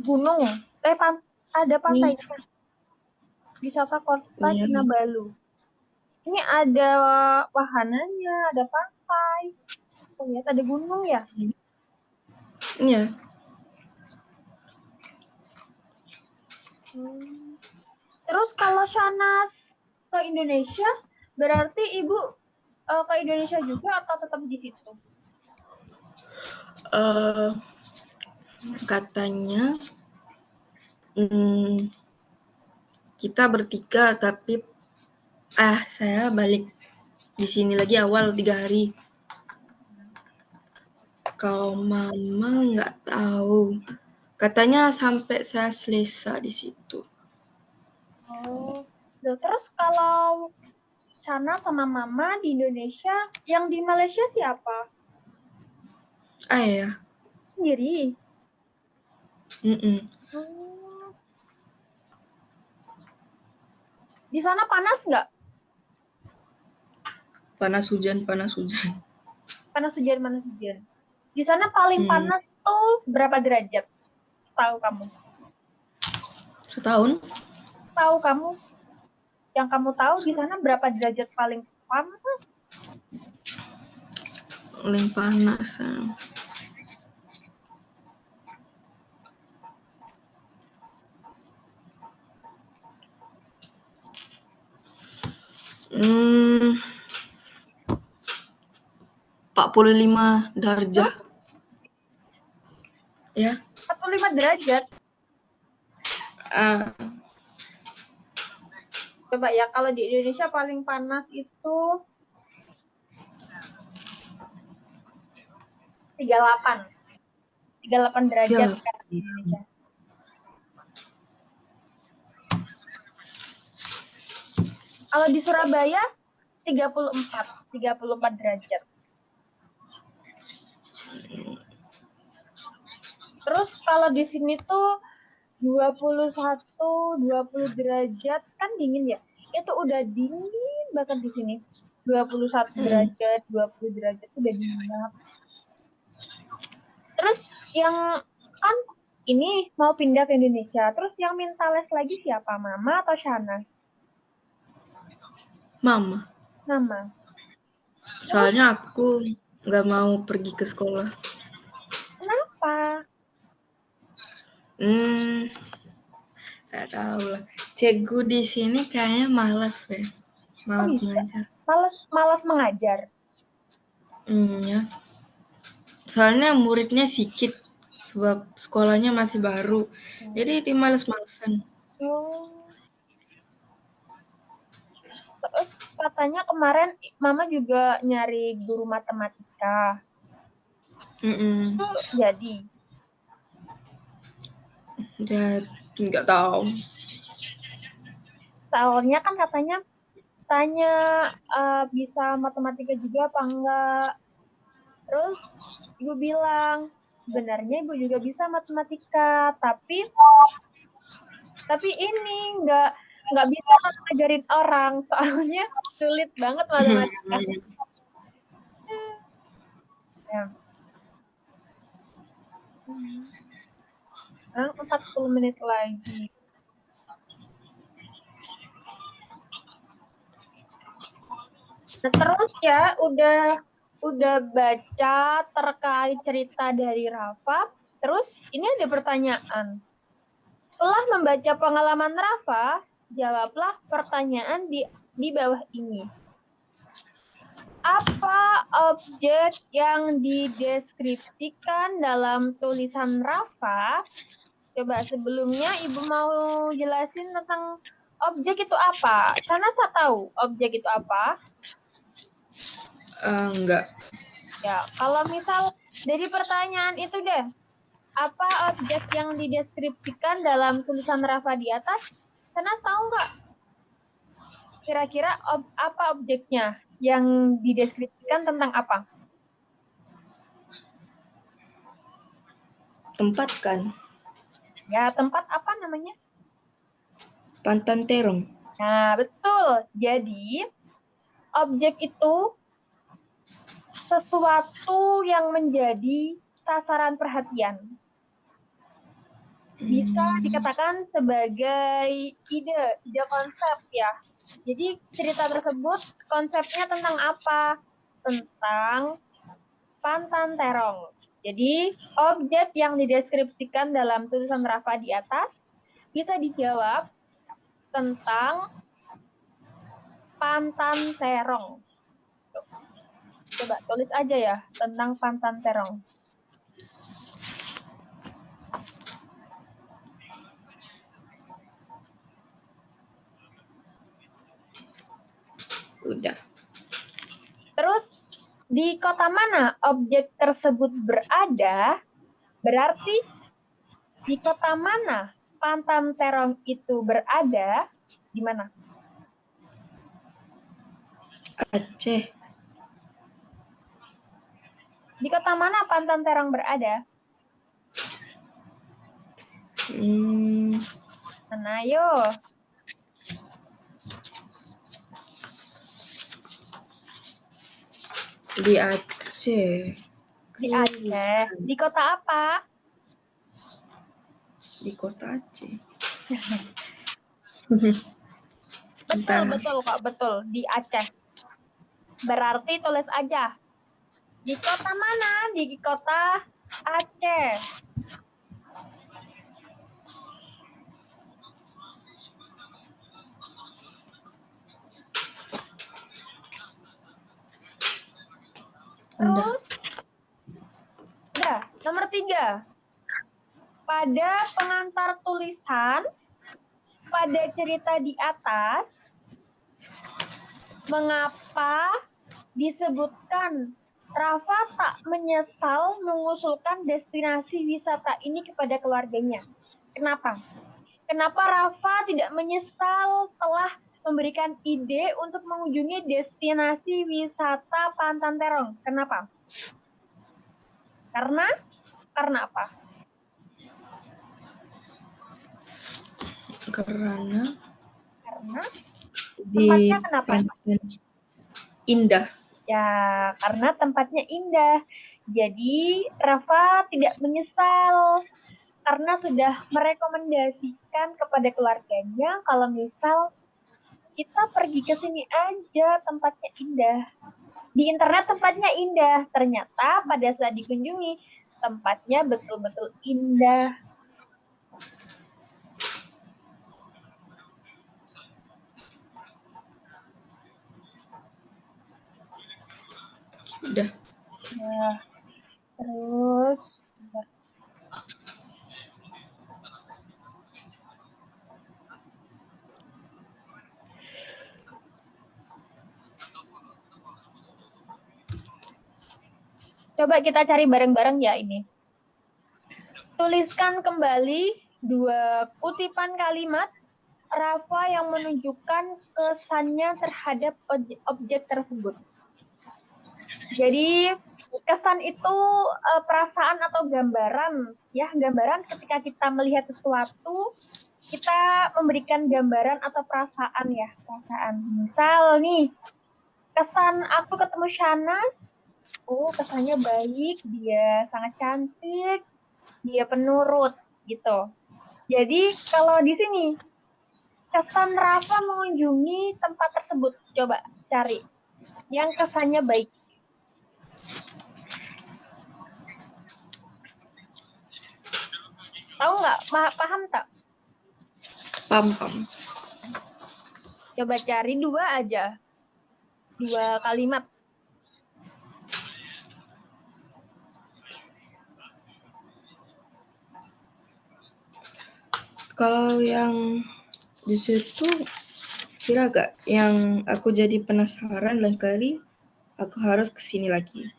Gunung. Ada pantai. Wisata kota Iya. Kinabalu. Ini ada wahananya, ada pantai. Oh, lihat ada gunung ya. Iya. Terus kalau Shanas ke Indonesia, berarti Ibu ke Indonesia juga atau tetap di situ? Katanya kita bertiga, tapi saya balik di sini lagi awal 3 hari. Kalau mama nggak tahu. Katanya sampai saya selesai di situ. Oh, terus kalau Shana sama Mama di Indonesia, yang di Malaysia siapa? Ayah. Sendiri. Mm-mm. Di sana panas nggak? Panas hujan, panas hujan. Panas hujan, panas hujan. Di sana paling panas tuh berapa derajat? Setahu kamu? Setahun? Tahu kamu? Yang kamu tahu di sana berapa derajat paling panas? Paling panas. Hmm, 45 derajat. Ya. 45 derajat. Coba ya, kalau di Indonesia paling panas itu 38. 38 derajat Ya. kan di Indonesia. Kalau di Surabaya 34 derajat. Terus kalau di sini tuh 21, 20 derajat kan dingin ya. Itu udah dingin banget di sini. 21 derajat, 20 derajat udah dingin banget. Terus yang kan ini mau pindah ke Indonesia. Terus yang minta les lagi siapa? Mama atau Shana? Mama. Mama. Soalnya aku nggak mau pergi ke sekolah. Kenapa? Nggak tahu lah. Cikgu di sini kayaknya malas deh. Malas mengajar. Malas mengajar. Ya. Soalnya muridnya sedikit sebab sekolahnya masih baru. Jadi dia males-malesan. Terus katanya kemarin Mama juga nyari guru matematika. Itu jadi. Jadi nggak tahu. Soalnya kan katanya tanya bisa matematika juga apa enggak. Terus Ibu bilang, sebenarnya Ibu juga bisa matematika, tapi ini nggak bisa ngajarin orang, soalnya sulit banget matematika. Ya. Sekarang 40 menit lagi. Nah, terus ya udah baca terkait cerita dari Rafa. Terus ini ada pertanyaan. Setelah membaca pengalaman Rafa, jawablah pertanyaan di bawah ini. Apa objek yang dideskripsikan dalam tulisan Rafa? Coba sebelumnya Ibu mau jelasin tentang objek itu apa? Karena saya tahu objek itu apa. Enggak. Ya, kalau misal dari pertanyaan itu deh, apa objek yang dideskripsikan dalam tulisan Rafa di atas? Karena tahu nggak? Kira-kira apa objeknya yang dideskripsikan tentang apa? Tempat kan? Ya, tempat apa namanya? Pantan Terong. Nah, betul. Jadi, objek itu sesuatu yang menjadi sasaran perhatian. Bisa dikatakan sebagai ide konsep ya. Jadi cerita tersebut konsepnya tentang apa? Tentang Pantan Terong. Jadi objek yang dideskripsikan dalam tulisan Rafa di atas bisa dijawab tentang Pantan Terong. Coba tulis aja ya tentang Pantan Terong. Udah. Terus di kota mana objek tersebut berada? Berarti di kota mana Pantan Terong itu berada? Di mana? Aceh. Di kota mana Pantan Terong berada? Mana yo? Di Aceh. Di Aceh. Di kota apa? Di kota Aceh. Betul, betul kok, betul. Di Aceh. Berarti tulis aja. Di kota mana? Di kota Aceh. Terus, udah, nomor 3. Pada pengantar tulisan, pada cerita di atas, mengapa disebutkan Rafa tak menyesal mengusulkan destinasi wisata ini kepada keluarganya? Kenapa? Kenapa Rafa tidak menyesal telah memberikan ide untuk mengunjungi destinasi wisata Pantan Terong? Kenapa? Karena apa? Karena di tempatnya kenapa? Pantan indah. Ya, karena tempatnya indah. Jadi Rafa tidak menyesal karena sudah merekomendasikan kepada keluarganya kalau misal kita pergi ke sini aja, tempatnya indah. Di internet tempatnya indah, ternyata pada saat dikunjungi tempatnya betul-betul indah. Udah. Nah, terus coba kita cari bareng-bareng ya ini. Tuliskan kembali 2 kutipan kalimat Rafa yang menunjukkan kesannya terhadap objek tersebut. Jadi kesan itu perasaan atau gambaran, ya gambaran ketika kita melihat sesuatu, kita memberikan gambaran atau perasaan ya, perasaan. Misal nih, kesan aku ketemu Shanas, oh kesannya baik, dia sangat cantik, dia penurut gitu. Jadi kalau di sini kesan Rafa mengunjungi tempat tersebut, coba cari yang kesannya baik. Tahu nggak? Paham tak? Paham. Coba cari 2 aja. 2 kalimat. Kalau yang di situ kira gak yang aku jadi penasaran lain kali aku harus kesini lagi.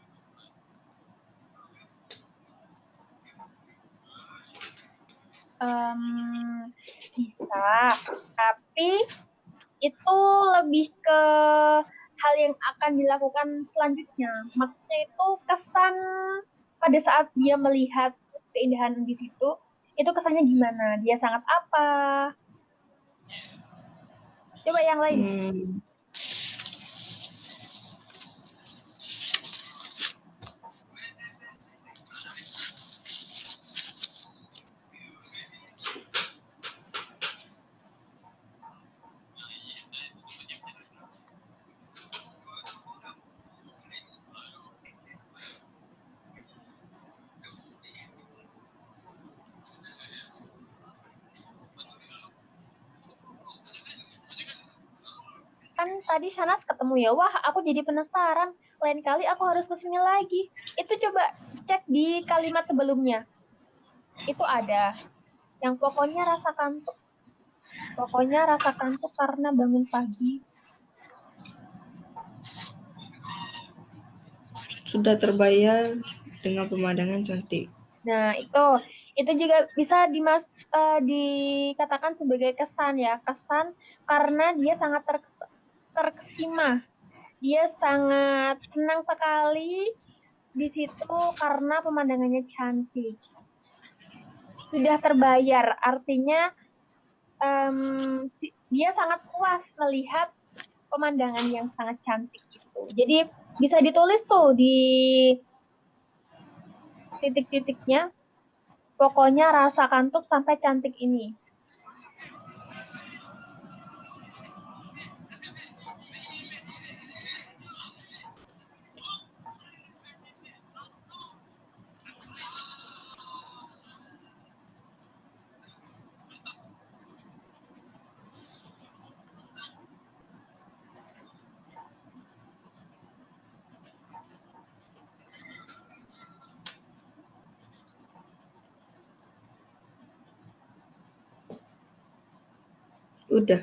Bisa, tapi itu lebih ke hal yang akan dilakukan selanjutnya. Maksudnya itu kesan pada saat dia melihat keindahan di situ, itu kesannya gimana? Dia sangat apa? Coba yang lain. Kan tadi Shanas ketemu ya, wah aku jadi penasaran. Lain kali aku harus kesini lagi. Itu coba cek di kalimat sebelumnya. Itu ada. Yang pokoknya rasa kantuk. Pokoknya rasa kantuk karena bangun pagi. Sudah terbayar dengan pemandangan cantik. Nah, itu juga bisa dikatakan sebagai kesan ya. Kesan karena dia sangat terkesima. Dia sangat senang sekali di situ karena pemandangannya cantik. Sudah terbayar, artinya dia sangat puas melihat pemandangan yang sangat cantik itu. Jadi bisa ditulis tuh di titik-titiknya, pokoknya rasa kantuk sampai cantik ini. Udah.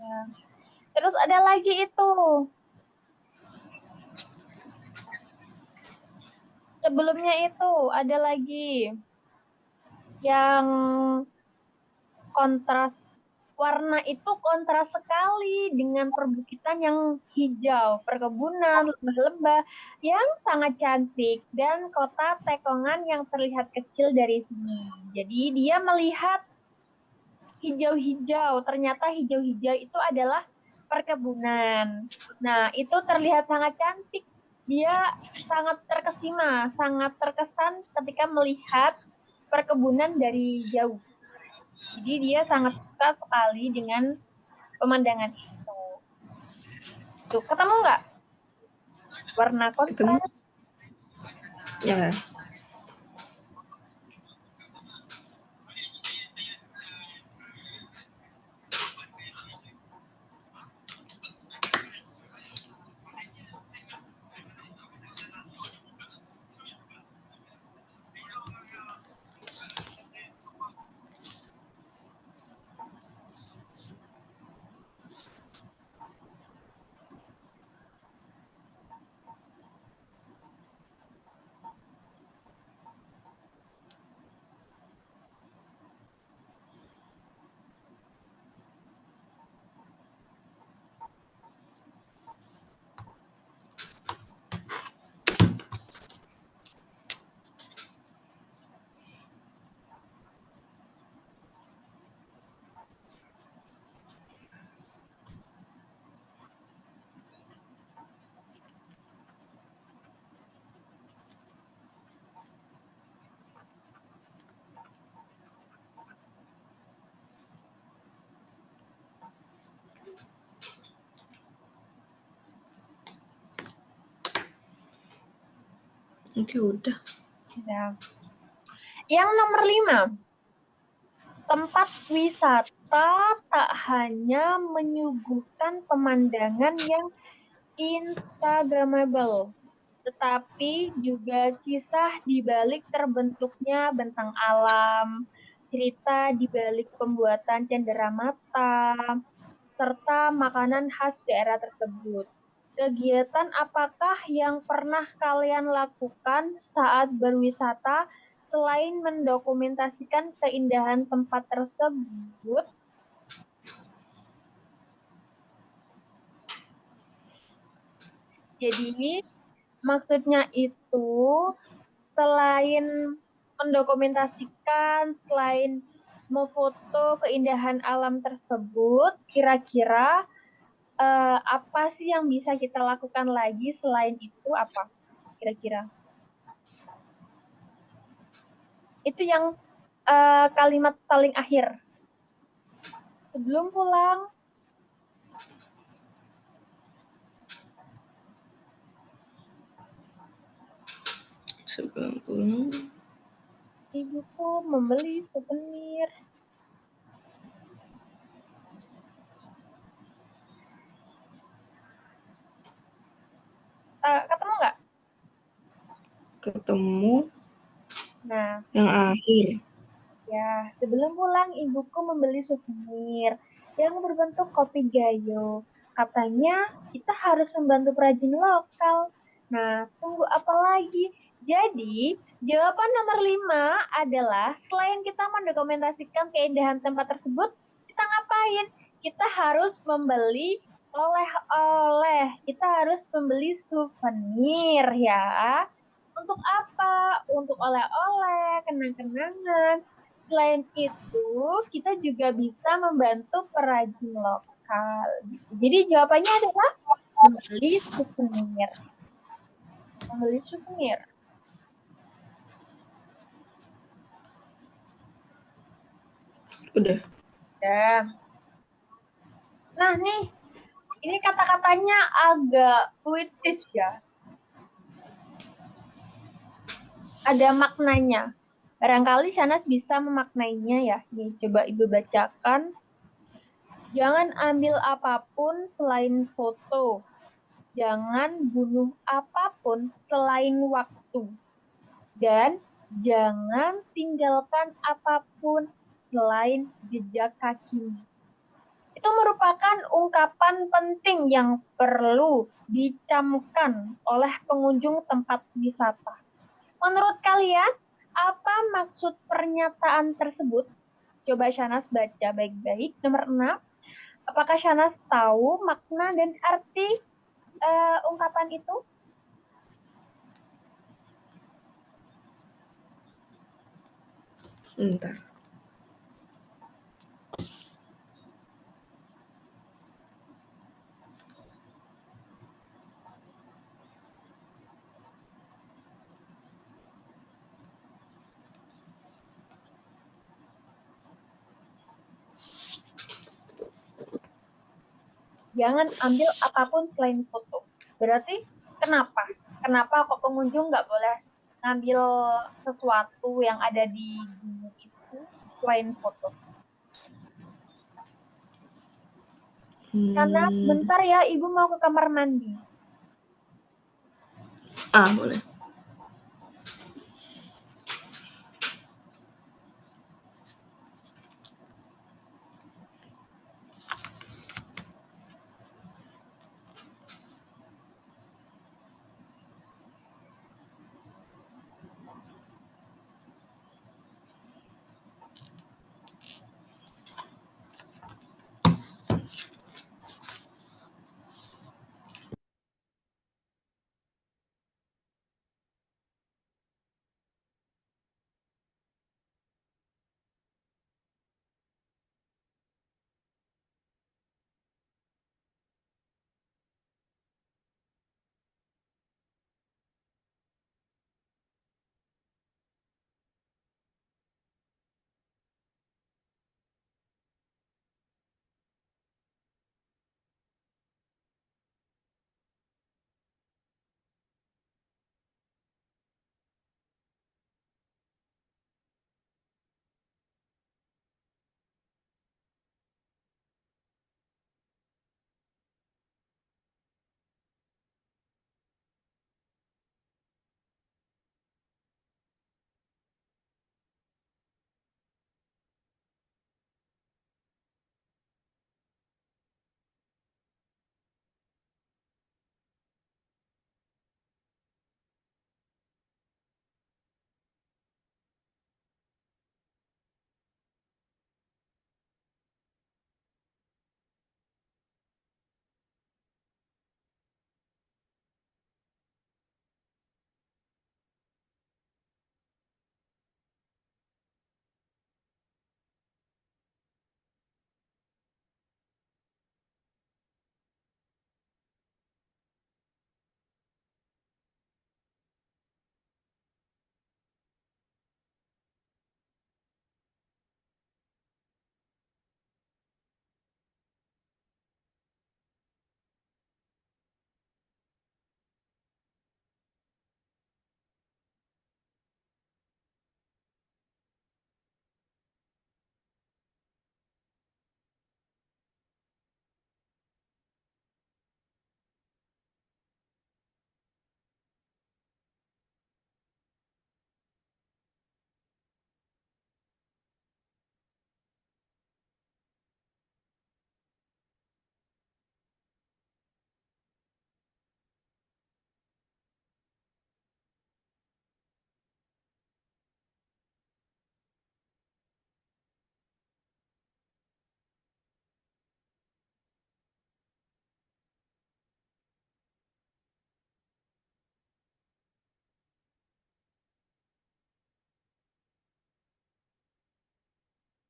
Ya. Terus ada lagi itu. Sebelumnya itu ada lagi yang kontras. Warna itu kontras sekali dengan perbukitan yang hijau, perkebunan, lembah-lembah yang sangat cantik, dan kota Tekongan yang terlihat kecil dari sini. Jadi dia melihat hijau-hijau, ternyata hijau-hijau itu adalah perkebunan. Nah, itu terlihat sangat cantik. Dia sangat terkesima, sangat terkesan ketika melihat perkebunan dari jauh. Jadi dia sangat suka sekali dengan pemandangan itu. Tuh, ketemu nggak warna Ketemu? kontras? Ya. Oke, udah. Ya. Yang nomor 5, tempat wisata tak hanya menyuguhkan pemandangan yang Instagramable, tetapi juga kisah di balik terbentuknya bentang alam, cerita di balik pembuatan cenderamata, serta makanan khas daerah tersebut. Kegiatan apakah yang pernah kalian lakukan saat berwisata selain mendokumentasikan keindahan tempat tersebut? Jadi maksudnya itu selain mendokumentasikan selain memfoto keindahan alam tersebut, kira-kira apa sih yang bisa kita lakukan lagi selain itu apa? Kira-kira. Itu yang kalimat paling akhir. Sebelum pulang, Sebelum pulang, ibuku membeli souvenir. Ketemu nggak? ketemu Nah, yang akhir. ya, sebelum pulang ibuku membeli souvenir yang berbentuk kopi gayo. Katanya kita harus membantu perajin lokal. Nah, tunggu apa lagi? Jadi, jawaban nomor 5 adalah selain kita mendokumentasikan keindahan tempat tersebut, kita ngapain? Kita harus membeli oleh-oleh. Kita harus membeli souvenir ya. Untuk apa? Untuk oleh-oleh, kenang-kenangan. Selain itu, kita juga bisa membantu perajin lokal. Gitu. Jadi jawabannya adalah membeli souvenir. Membeli souvenir. Udah. Ya. Nah nih, ini kata-katanya agak puitis ya. Ada maknanya. Barangkali Shanas bisa memaknainya ya. Nih, coba Ibu bacakan. Jangan ambil apapun selain foto. Jangan bunuh apapun selain waktu. Dan jangan tinggalkan apapun selain jejak kakimu. Itu merupakan ungkapan penting yang perlu dicamkan oleh pengunjung tempat wisata. Menurut kalian, apa maksud pernyataan tersebut? Coba Shanas baca baik-baik. Nomor 6. Apakah Shanas tahu makna dan arti ungkapan itu? Bentar. Jangan ambil apapun selain foto. Berarti kenapa? Kenapa kok pengunjung nggak boleh ngambil sesuatu yang ada di gunung itu selain foto? Karena sebentar ya, Ibu mau ke kamar mandi. Boleh.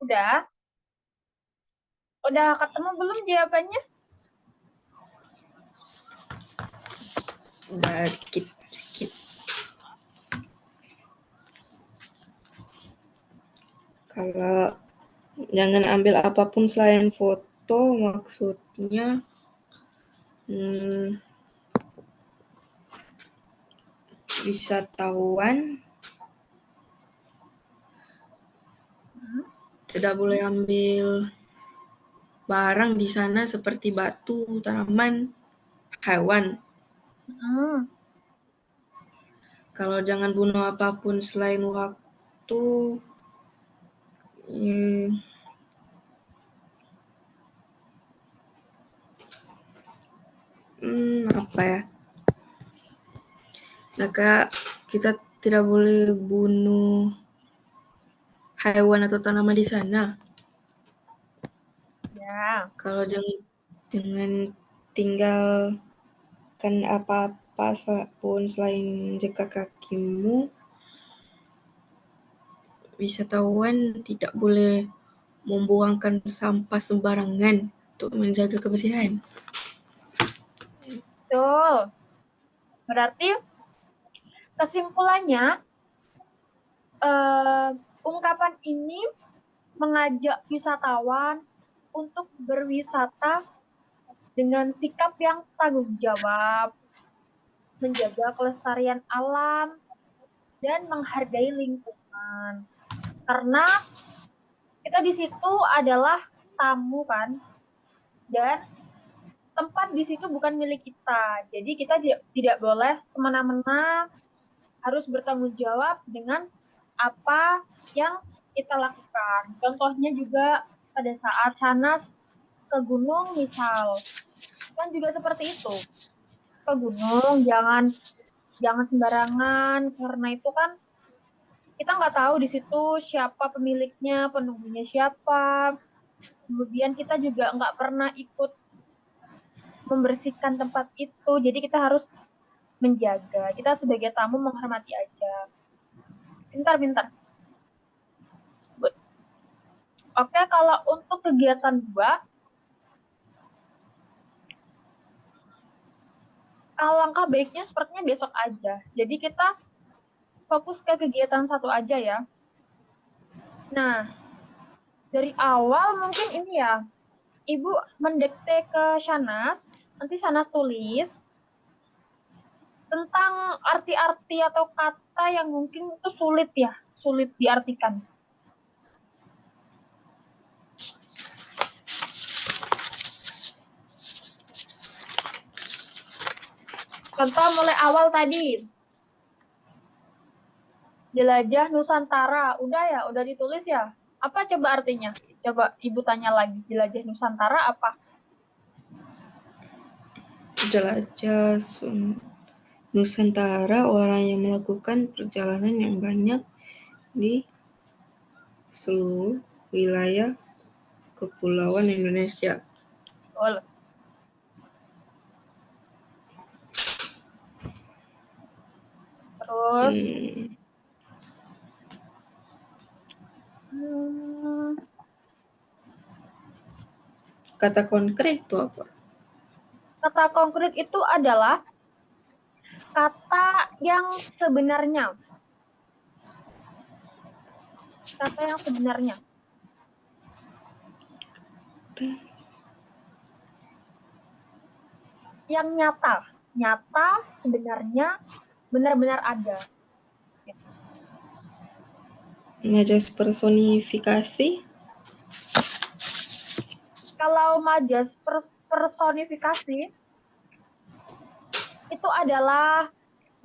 Udah? Udah ketemu belum jawabannya? Udah skip. Kalau jangan ambil apapun selain foto, maksudnya wisatawan tidak boleh ambil barang di sana seperti batu, tanaman, hewan. Kalau jangan bunuh apapun selain waktu, apa ya? Maka kita tidak boleh bunuh hewan atau tanaman di sana. Ya. Kalau jangan tinggalkan apa-apa pun selain jejak kakimu. Wisatawan tidak boleh membuangkan sampah sembarangan untuk menjaga kebersihan. Betul. Berarti kesimpulannya, ungkapan ini mengajak wisatawan untuk berwisata dengan sikap yang tanggung jawab, menjaga kelestarian alam, dan menghargai lingkungan. Karena kita di situ adalah tamu kan, dan tempat di situ bukan milik kita. Jadi kita tidak boleh semena-mena, harus bertanggung jawab dengan apa yang kita lakukan. Contohnya juga pada saat Shahnaz ke gunung misal, kan juga seperti itu. Ke gunung jangan sembarangan, karena itu kan kita nggak tahu di situ siapa pemiliknya, penunggunya siapa. Kemudian kita juga nggak pernah ikut membersihkan tempat itu, jadi kita harus menjaga. Kita sebagai tamu menghormati aja. Pintar. Good. Oke, kalau untuk kegiatan 2, alangkah baiknya sepertinya besok aja. Jadi kita fokus ke kegiatan 1 aja ya. Nah, dari awal mungkin ini ya, Ibu mendikte ke Shahnaz, nanti Shahnaz tulis tentang arti-arti atau kata yang mungkin itu sulit diartikan. Contoh mulai awal tadi, jelajah Nusantara, udah ditulis ya? Apa coba artinya? Coba Ibu tanya lagi, jelajah Nusantara apa? Jelajah Nusantara, orang yang melakukan perjalanan yang banyak di seluruh wilayah kepulauan Indonesia. Betul. Terus kata konkret itu apa? Kata konkret itu adalah kata yang sebenarnya. Kata yang sebenarnya. Yang nyata. Nyata sebenarnya benar-benar ada. Majas personifikasi? Kalau majas personifikasi itu adalah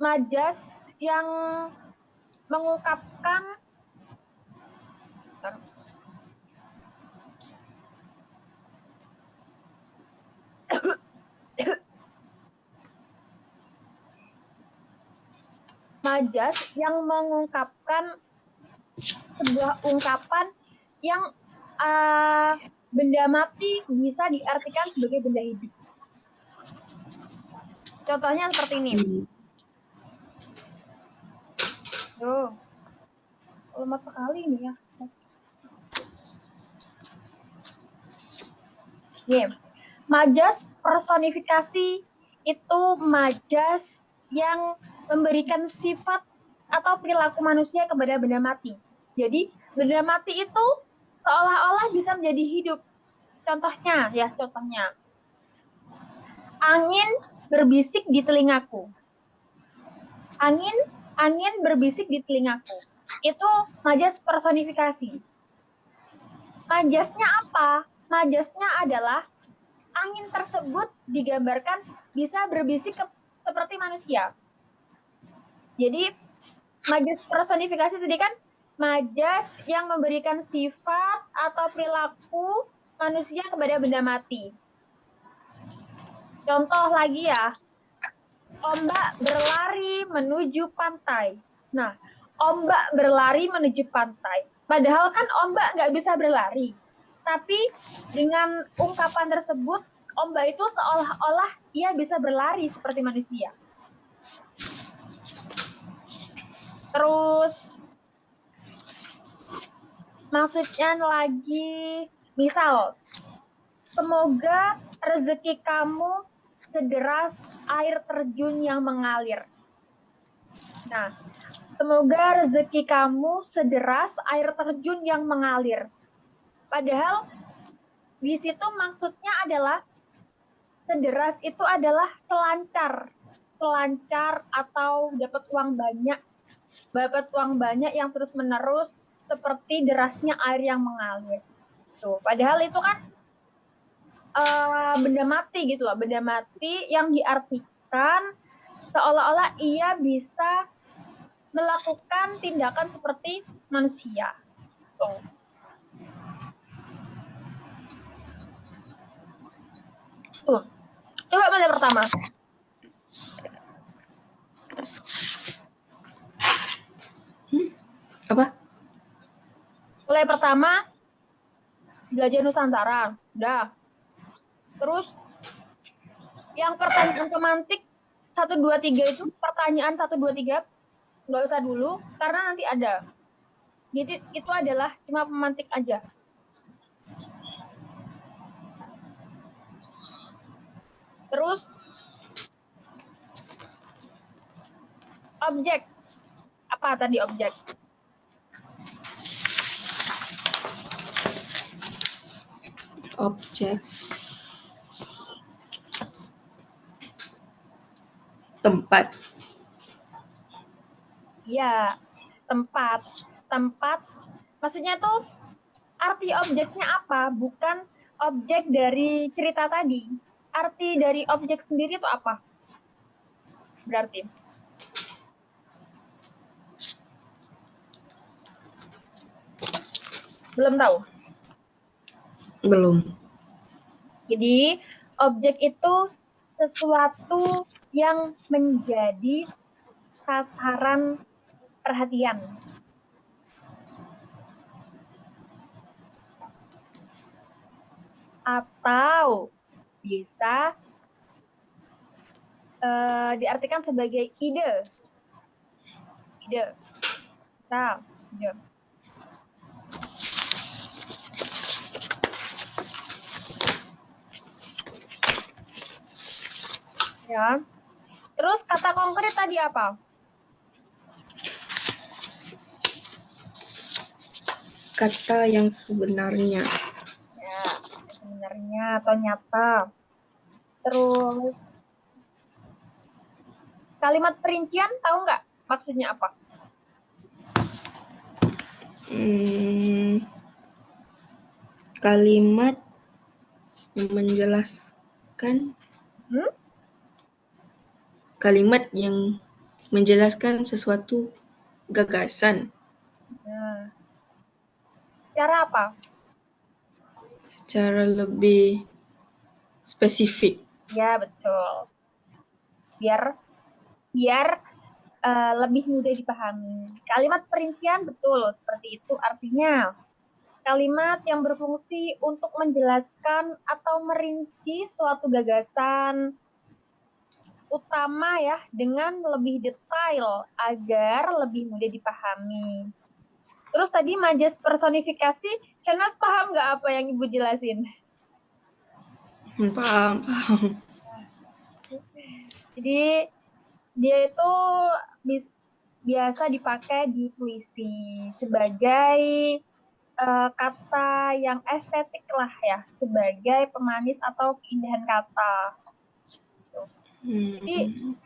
majas yang mengungkapkan majas yang mengungkapkan sebuah ungkapan yang benda mati bisa diartikan sebagai benda hidup. Contohnya seperti ini. Lemah sekali ini ya. Nih, majas personifikasi itu majas yang memberikan sifat atau perilaku manusia kepada benda mati. Jadi, benda mati itu seolah-olah bisa menjadi hidup. Contohnya. Angin berbisik di telingaku. Angin berbisik di telingaku. Itu majas personifikasi. Majasnya apa? Majasnya adalah angin tersebut digambarkan bisa berbisik seperti manusia. Jadi majas personifikasi tadi kan majas yang memberikan sifat atau perilaku manusia kepada benda mati. Contoh lagi ya, ombak berlari menuju pantai. Nah, ombak berlari menuju pantai. Padahal kan ombak nggak bisa berlari. Tapi dengan ungkapan tersebut, ombak itu seolah-olah ia bisa berlari seperti manusia. Terus maksudnya lagi, misal, semoga rezeki kamu sederas air terjun yang mengalir. Nah, semoga rezeki kamu sederas air terjun yang mengalir. Padahal di situ maksudnya adalah sederas itu adalah selancar atau dapat uang banyak yang terus-menerus seperti derasnya air yang mengalir. Tuh, padahal itu kan benda mati gitu loh, benda mati yang diartikan seolah-olah ia bisa melakukan tindakan seperti manusia. Tuh. Tuh. Coba mulai pertama. Apa? Mulai pertama, belajar Nusantara. Udah. Terus, yang pertanyaan pemantik 1, 2, 3 itu, pertanyaan 1, 2, 3, nggak usah dulu, karena nanti ada. Jadi, itu adalah cuma pemantik aja. Terus, objek. Apa tadi objek? Objek. Tempat. Iya, tempat. Tempat, maksudnya tuh arti objeknya apa? Bukan objek dari cerita tadi. Arti dari objek sendiri itu apa? Berarti. Belum tahu? Belum. Jadi, objek itu sesuatu yang menjadi sasaran perhatian. Atau bisa diartikan sebagai ide. Ide. Bisa. Ide. Ya. Terus kata konkret tadi apa? Kata yang sebenarnya. Ya, sebenarnya atau nyata. Terus kalimat perincian tahu nggak maksudnya apa? Kalimat yang menjelaskan kalimat yang menjelaskan sesuatu gagasan. Nah, cara apa? Secara lebih spesifik. Ya, betul. Biar lebih mudah dipahami. Kalimat perincian betul seperti itu, artinya kalimat yang berfungsi untuk menjelaskan atau merinci suatu gagasan utama ya dengan lebih detail agar lebih mudah dipahami. Terus tadi majas personifikasi, Shanas paham nggak apa yang Ibu jelasin? Paham. Jadi dia itu biasa dipakai di puisi sebagai kata yang estetik lah ya, sebagai pemanis atau keindahan kata. Jadi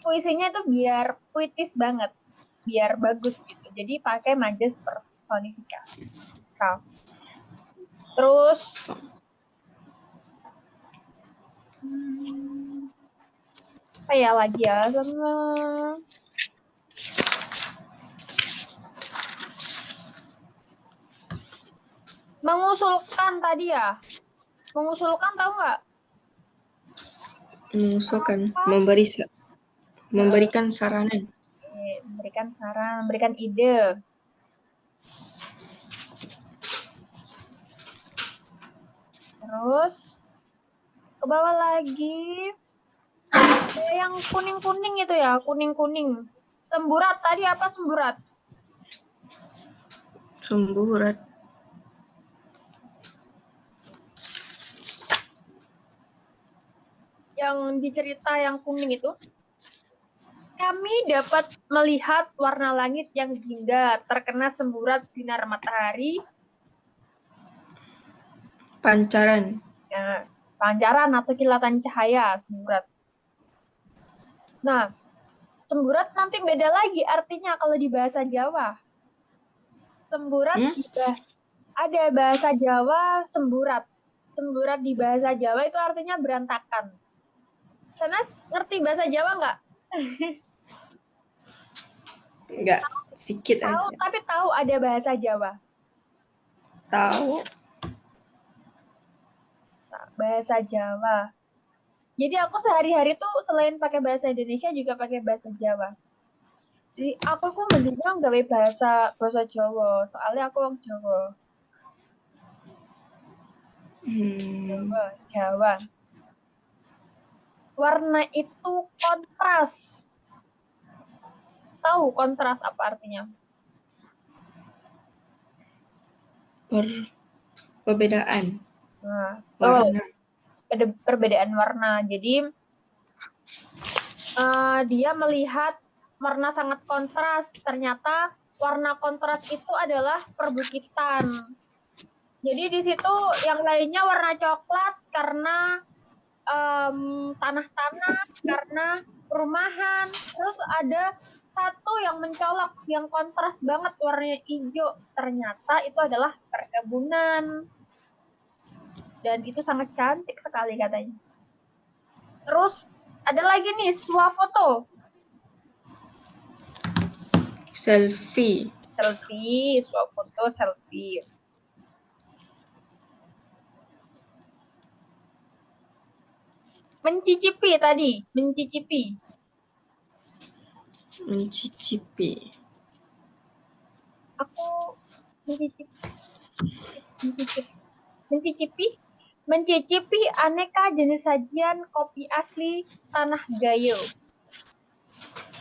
puisinya itu biar puitis banget, biar bagus gitu. Jadi pakai majas personifikasi. Nah, terus apa ya lagi ya sama mengusulkan tadi ya. Mengusulkan tahu nggak? Mengusulkan, Apa? memberikan saranan. Memberikan saran, memberikan ide. Terus ke bawah lagi yang kuning-kuning itu ya, kuning-kuning. Semburat tadi apa semburat? Semburat. Yang di cerita yang kuning itu, kami dapat melihat warna langit yang jingga terkena semburat sinar matahari. Pancaran. Ya, pancaran atau kilatan cahaya semburat. Nah, semburat nanti beda lagi artinya kalau di bahasa Jawa. Semburat ada bahasa Jawa semburat. Semburat di bahasa Jawa itu artinya berantakan. Sanas ngerti bahasa Jawa nggak? Enggak, sedikit tahu, aja. Tapi tahu ada bahasa Jawa. Tahu. Bahasa Jawa. Jadi aku sehari-hari tuh selain pakai bahasa Indonesia juga pakai bahasa Jawa. Jadi aku mendingan gawe bahasa Jawa, soalnya aku orang Jawa. Jawa. Warna itu kontras. Tahu kontras apa artinya? Perbedaan. Nah, warna. Perbedaan warna. Jadi dia melihat warna sangat kontras. Ternyata warna kontras itu adalah perbukitan. Jadi di situ yang lainnya warna coklat karena tanah-tanah, karena perumahan. Terus ada satu yang mencolok, yang kontras banget warnanya hijau. Ternyata itu adalah perkebunan. Dan itu sangat cantik sekali katanya. Terus ada lagi nih, swafoto. Selfie. Swafoto, selfie. Mencicipi tadi, mencicipi. Aku mencicipi aneka jenis sajian kopi asli Tanah Gayo.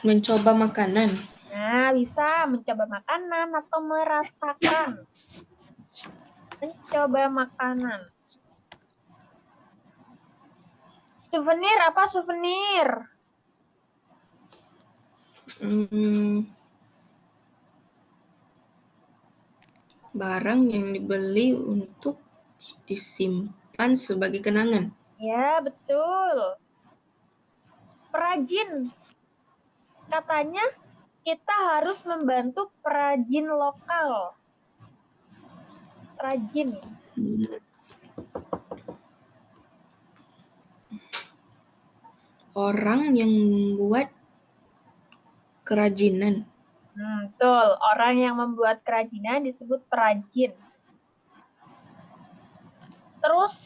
Mencoba makanan. Nah, bisa mencoba makanan atau merasakan. Mencoba makanan. Souvenir apa souvenir? Barang yang dibeli untuk disimpan sebagai kenangan. Ya, betul. Perajin. Katanya kita harus membantu perajin lokal. Perajin. Orang yang membuat kerajinan. Betul. Orang yang membuat kerajinan disebut perajin. Terus,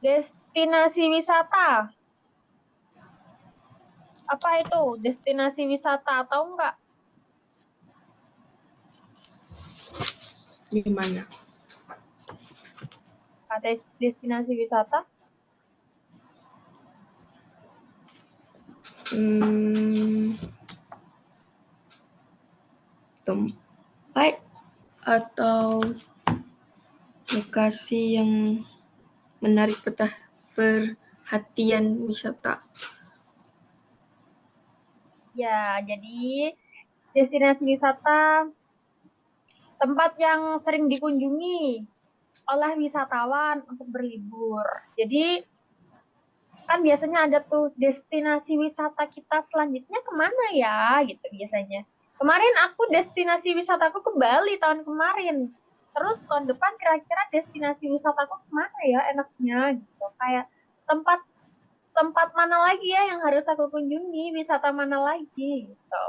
destinasi wisata. Apa itu? Destinasi wisata atau enggak? Di mana? Ada destinasi wisata? Tempat atau lokasi yang menarik perhatian wisata? Ya, jadi destinasi wisata tempat yang sering dikunjungi oleh wisatawan untuk berlibur. Jadi kan biasanya ada tuh destinasi wisata kita selanjutnya kemana ya gitu biasanya. Kemarin aku destinasi wisataku ke Bali tahun kemarin. Terus tahun depan kira-kira destinasi wisataku kemana ya enaknya gitu. Kayak tempat tempat mana lagi ya yang harus aku kunjungi, wisata mana lagi gitu.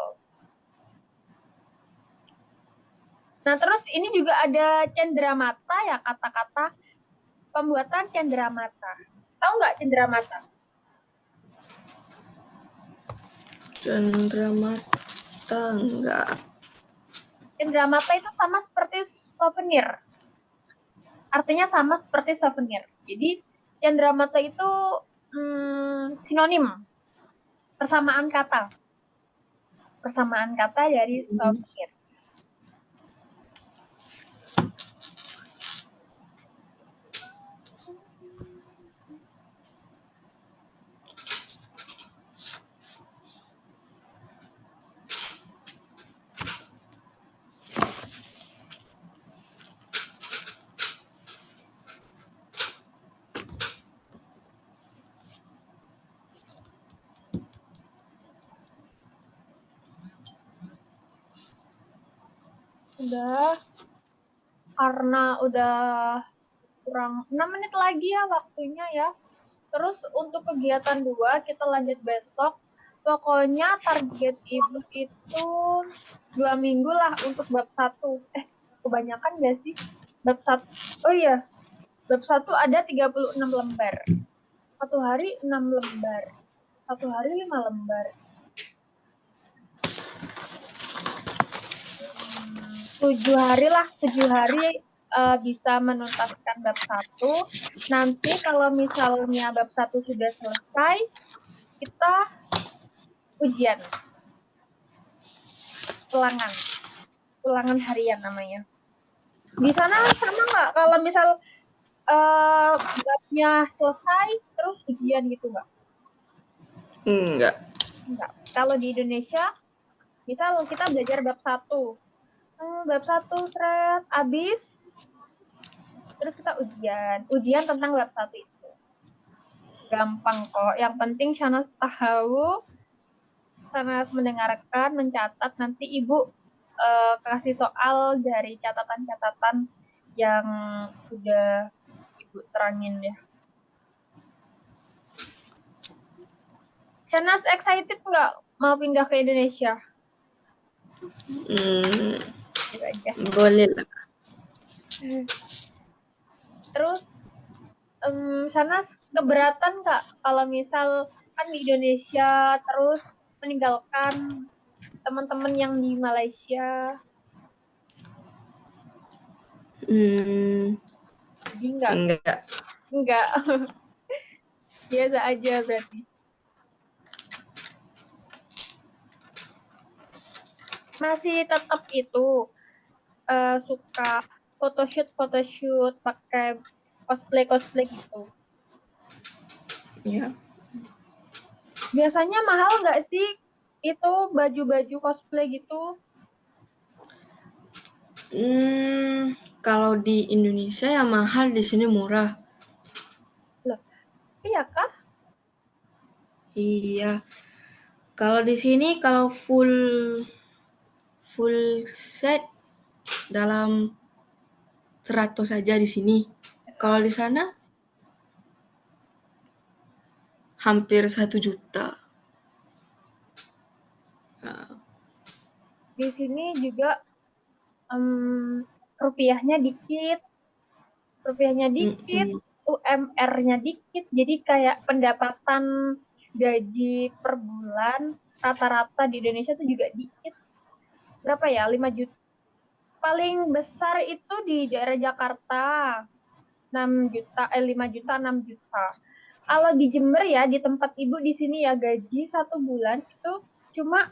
Nah, terus ini juga ada cenderamata ya, kata-kata pembuatan cenderamata. Tahu nggak cenderamata? Cenderamata enggak. Cenderamata itu sama seperti souvenir. Artinya sama seperti souvenir. Jadi cenderamata itu sinonim, persamaan kata. Persamaan kata dari souvenir. Udah, karena udah kurang 6 menit lagi ya waktunya ya. Terus untuk kegiatan 2 kita lanjut besok. Pokoknya target ibu itu 2 minggu lah untuk bab 1. Kebanyakan gak sih? Bab 1. Oh iya, bab 1 ada 36 lembar. Satu hari 6 lembar. Satu hari 5 lembar. 7 hari lah, 7 hari bisa menuntaskan bab 1. Nanti kalau misalnya bab 1 sudah selesai, kita ujian. Ulangan harian namanya. Di sana sama nggak kalau misal babnya selesai terus ujian gitu nggak? Enggak. Enggak. Kalau di Indonesia, misal kita belajar bab 1. Bab 1 seret habis, terus kita ujian tentang bab 1 itu. Gampang kok. Yang penting Shanas tahu, Shanas mendengarkan, mencatat, nanti Ibu kasih soal dari catatan-catatan yang udah Ibu terangin ya. Shanas excited nggak mau pindah ke Indonesia? Boleh lah. Terus Shanas keberatan nggak kalau misal kan di Indonesia terus meninggalkan teman-teman yang di Malaysia? Jadi enggak. Biasa aja berarti. Masih tetap itu suka photoshoot pakai cosplay gitu. Ya. Biasanya mahal nggak sih itu baju-baju cosplay gitu? Kalau di Indonesia ya mahal, di sini murah. Loh, iya kah? Iya. Kalau di sini kalau full set dalam 100 saja di sini. Kalau di sana hampir 1 juta. Di sini juga rupiahnya dikit, UMR-nya dikit, jadi kayak pendapatan gaji per bulan rata-rata di Indonesia tuh juga dikit. Berapa ya? 5 juta. Paling besar itu di daerah Jakarta. 6 juta, 5 juta, 6 juta. Kalau di Jember ya, di tempat Ibu di sini ya, gaji 1 bulan itu cuma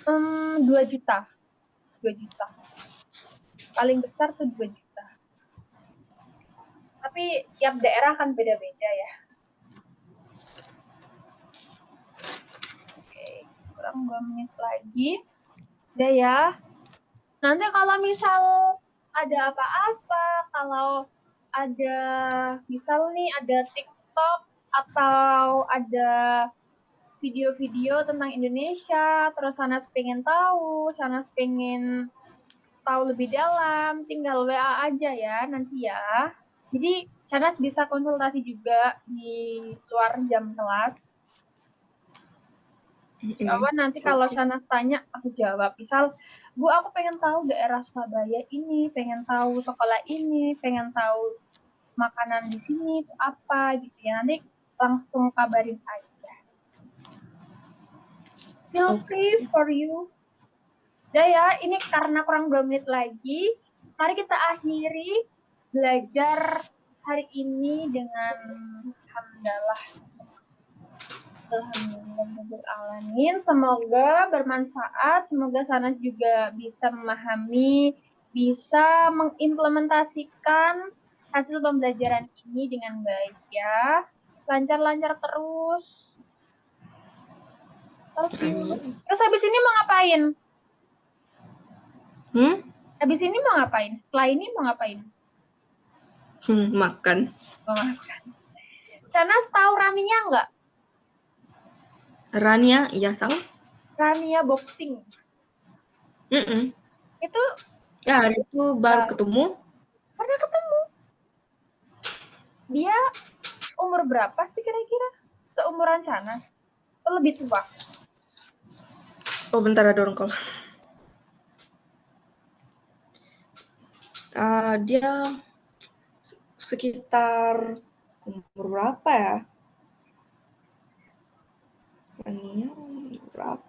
2 juta. 2 juta. Paling besar tuh 2 juta. Tapi tapi tiap daerah kan beda-beda ya. Oke, kurang 2 menit lagi. Udah ya. Nanti kalau misal ada apa-apa, kalau ada misal nih ada TikTok atau ada video-video tentang Indonesia, terus Sanas pengen tahu, Sanas pengen tahu lebih dalam, tinggal WA aja ya nanti ya. Jadi Sanas bisa konsultasi juga di luar jam kelas. Insya nanti kalau Sanas tanya, aku jawab. Misal, Bu, aku pengen tahu daerah Surabaya ini, pengen tahu sekolah ini, pengen tahu makanan di sini itu apa gitu ya. Nanti langsung kabarin aja. Feel free for you. Udah ya, ini karena kurang 2 menit lagi. Mari kita akhiri belajar hari ini dengan hamdalah. Alhamdulillah. Semoga bermanfaat. Semoga Sanas juga bisa memahami, bisa mengimplementasikan hasil pembelajaran ini dengan baik ya. Lancar-lancar terus. Terus habis ini mau ngapain? Habis ini mau ngapain? Setelah ini mau ngapain? Makan. Mau makan. Sanas tahu Rania nggak? Rania, iya tahu. Rania boxing. Itu ya itu baru ketemu. Pernah ketemu. Dia umur berapa sih kira-kira? Seumuran Sanas? Atau lebih tua? Oh, bentar ada orang call. Dia sekitar umur berapa ya? Rania berapa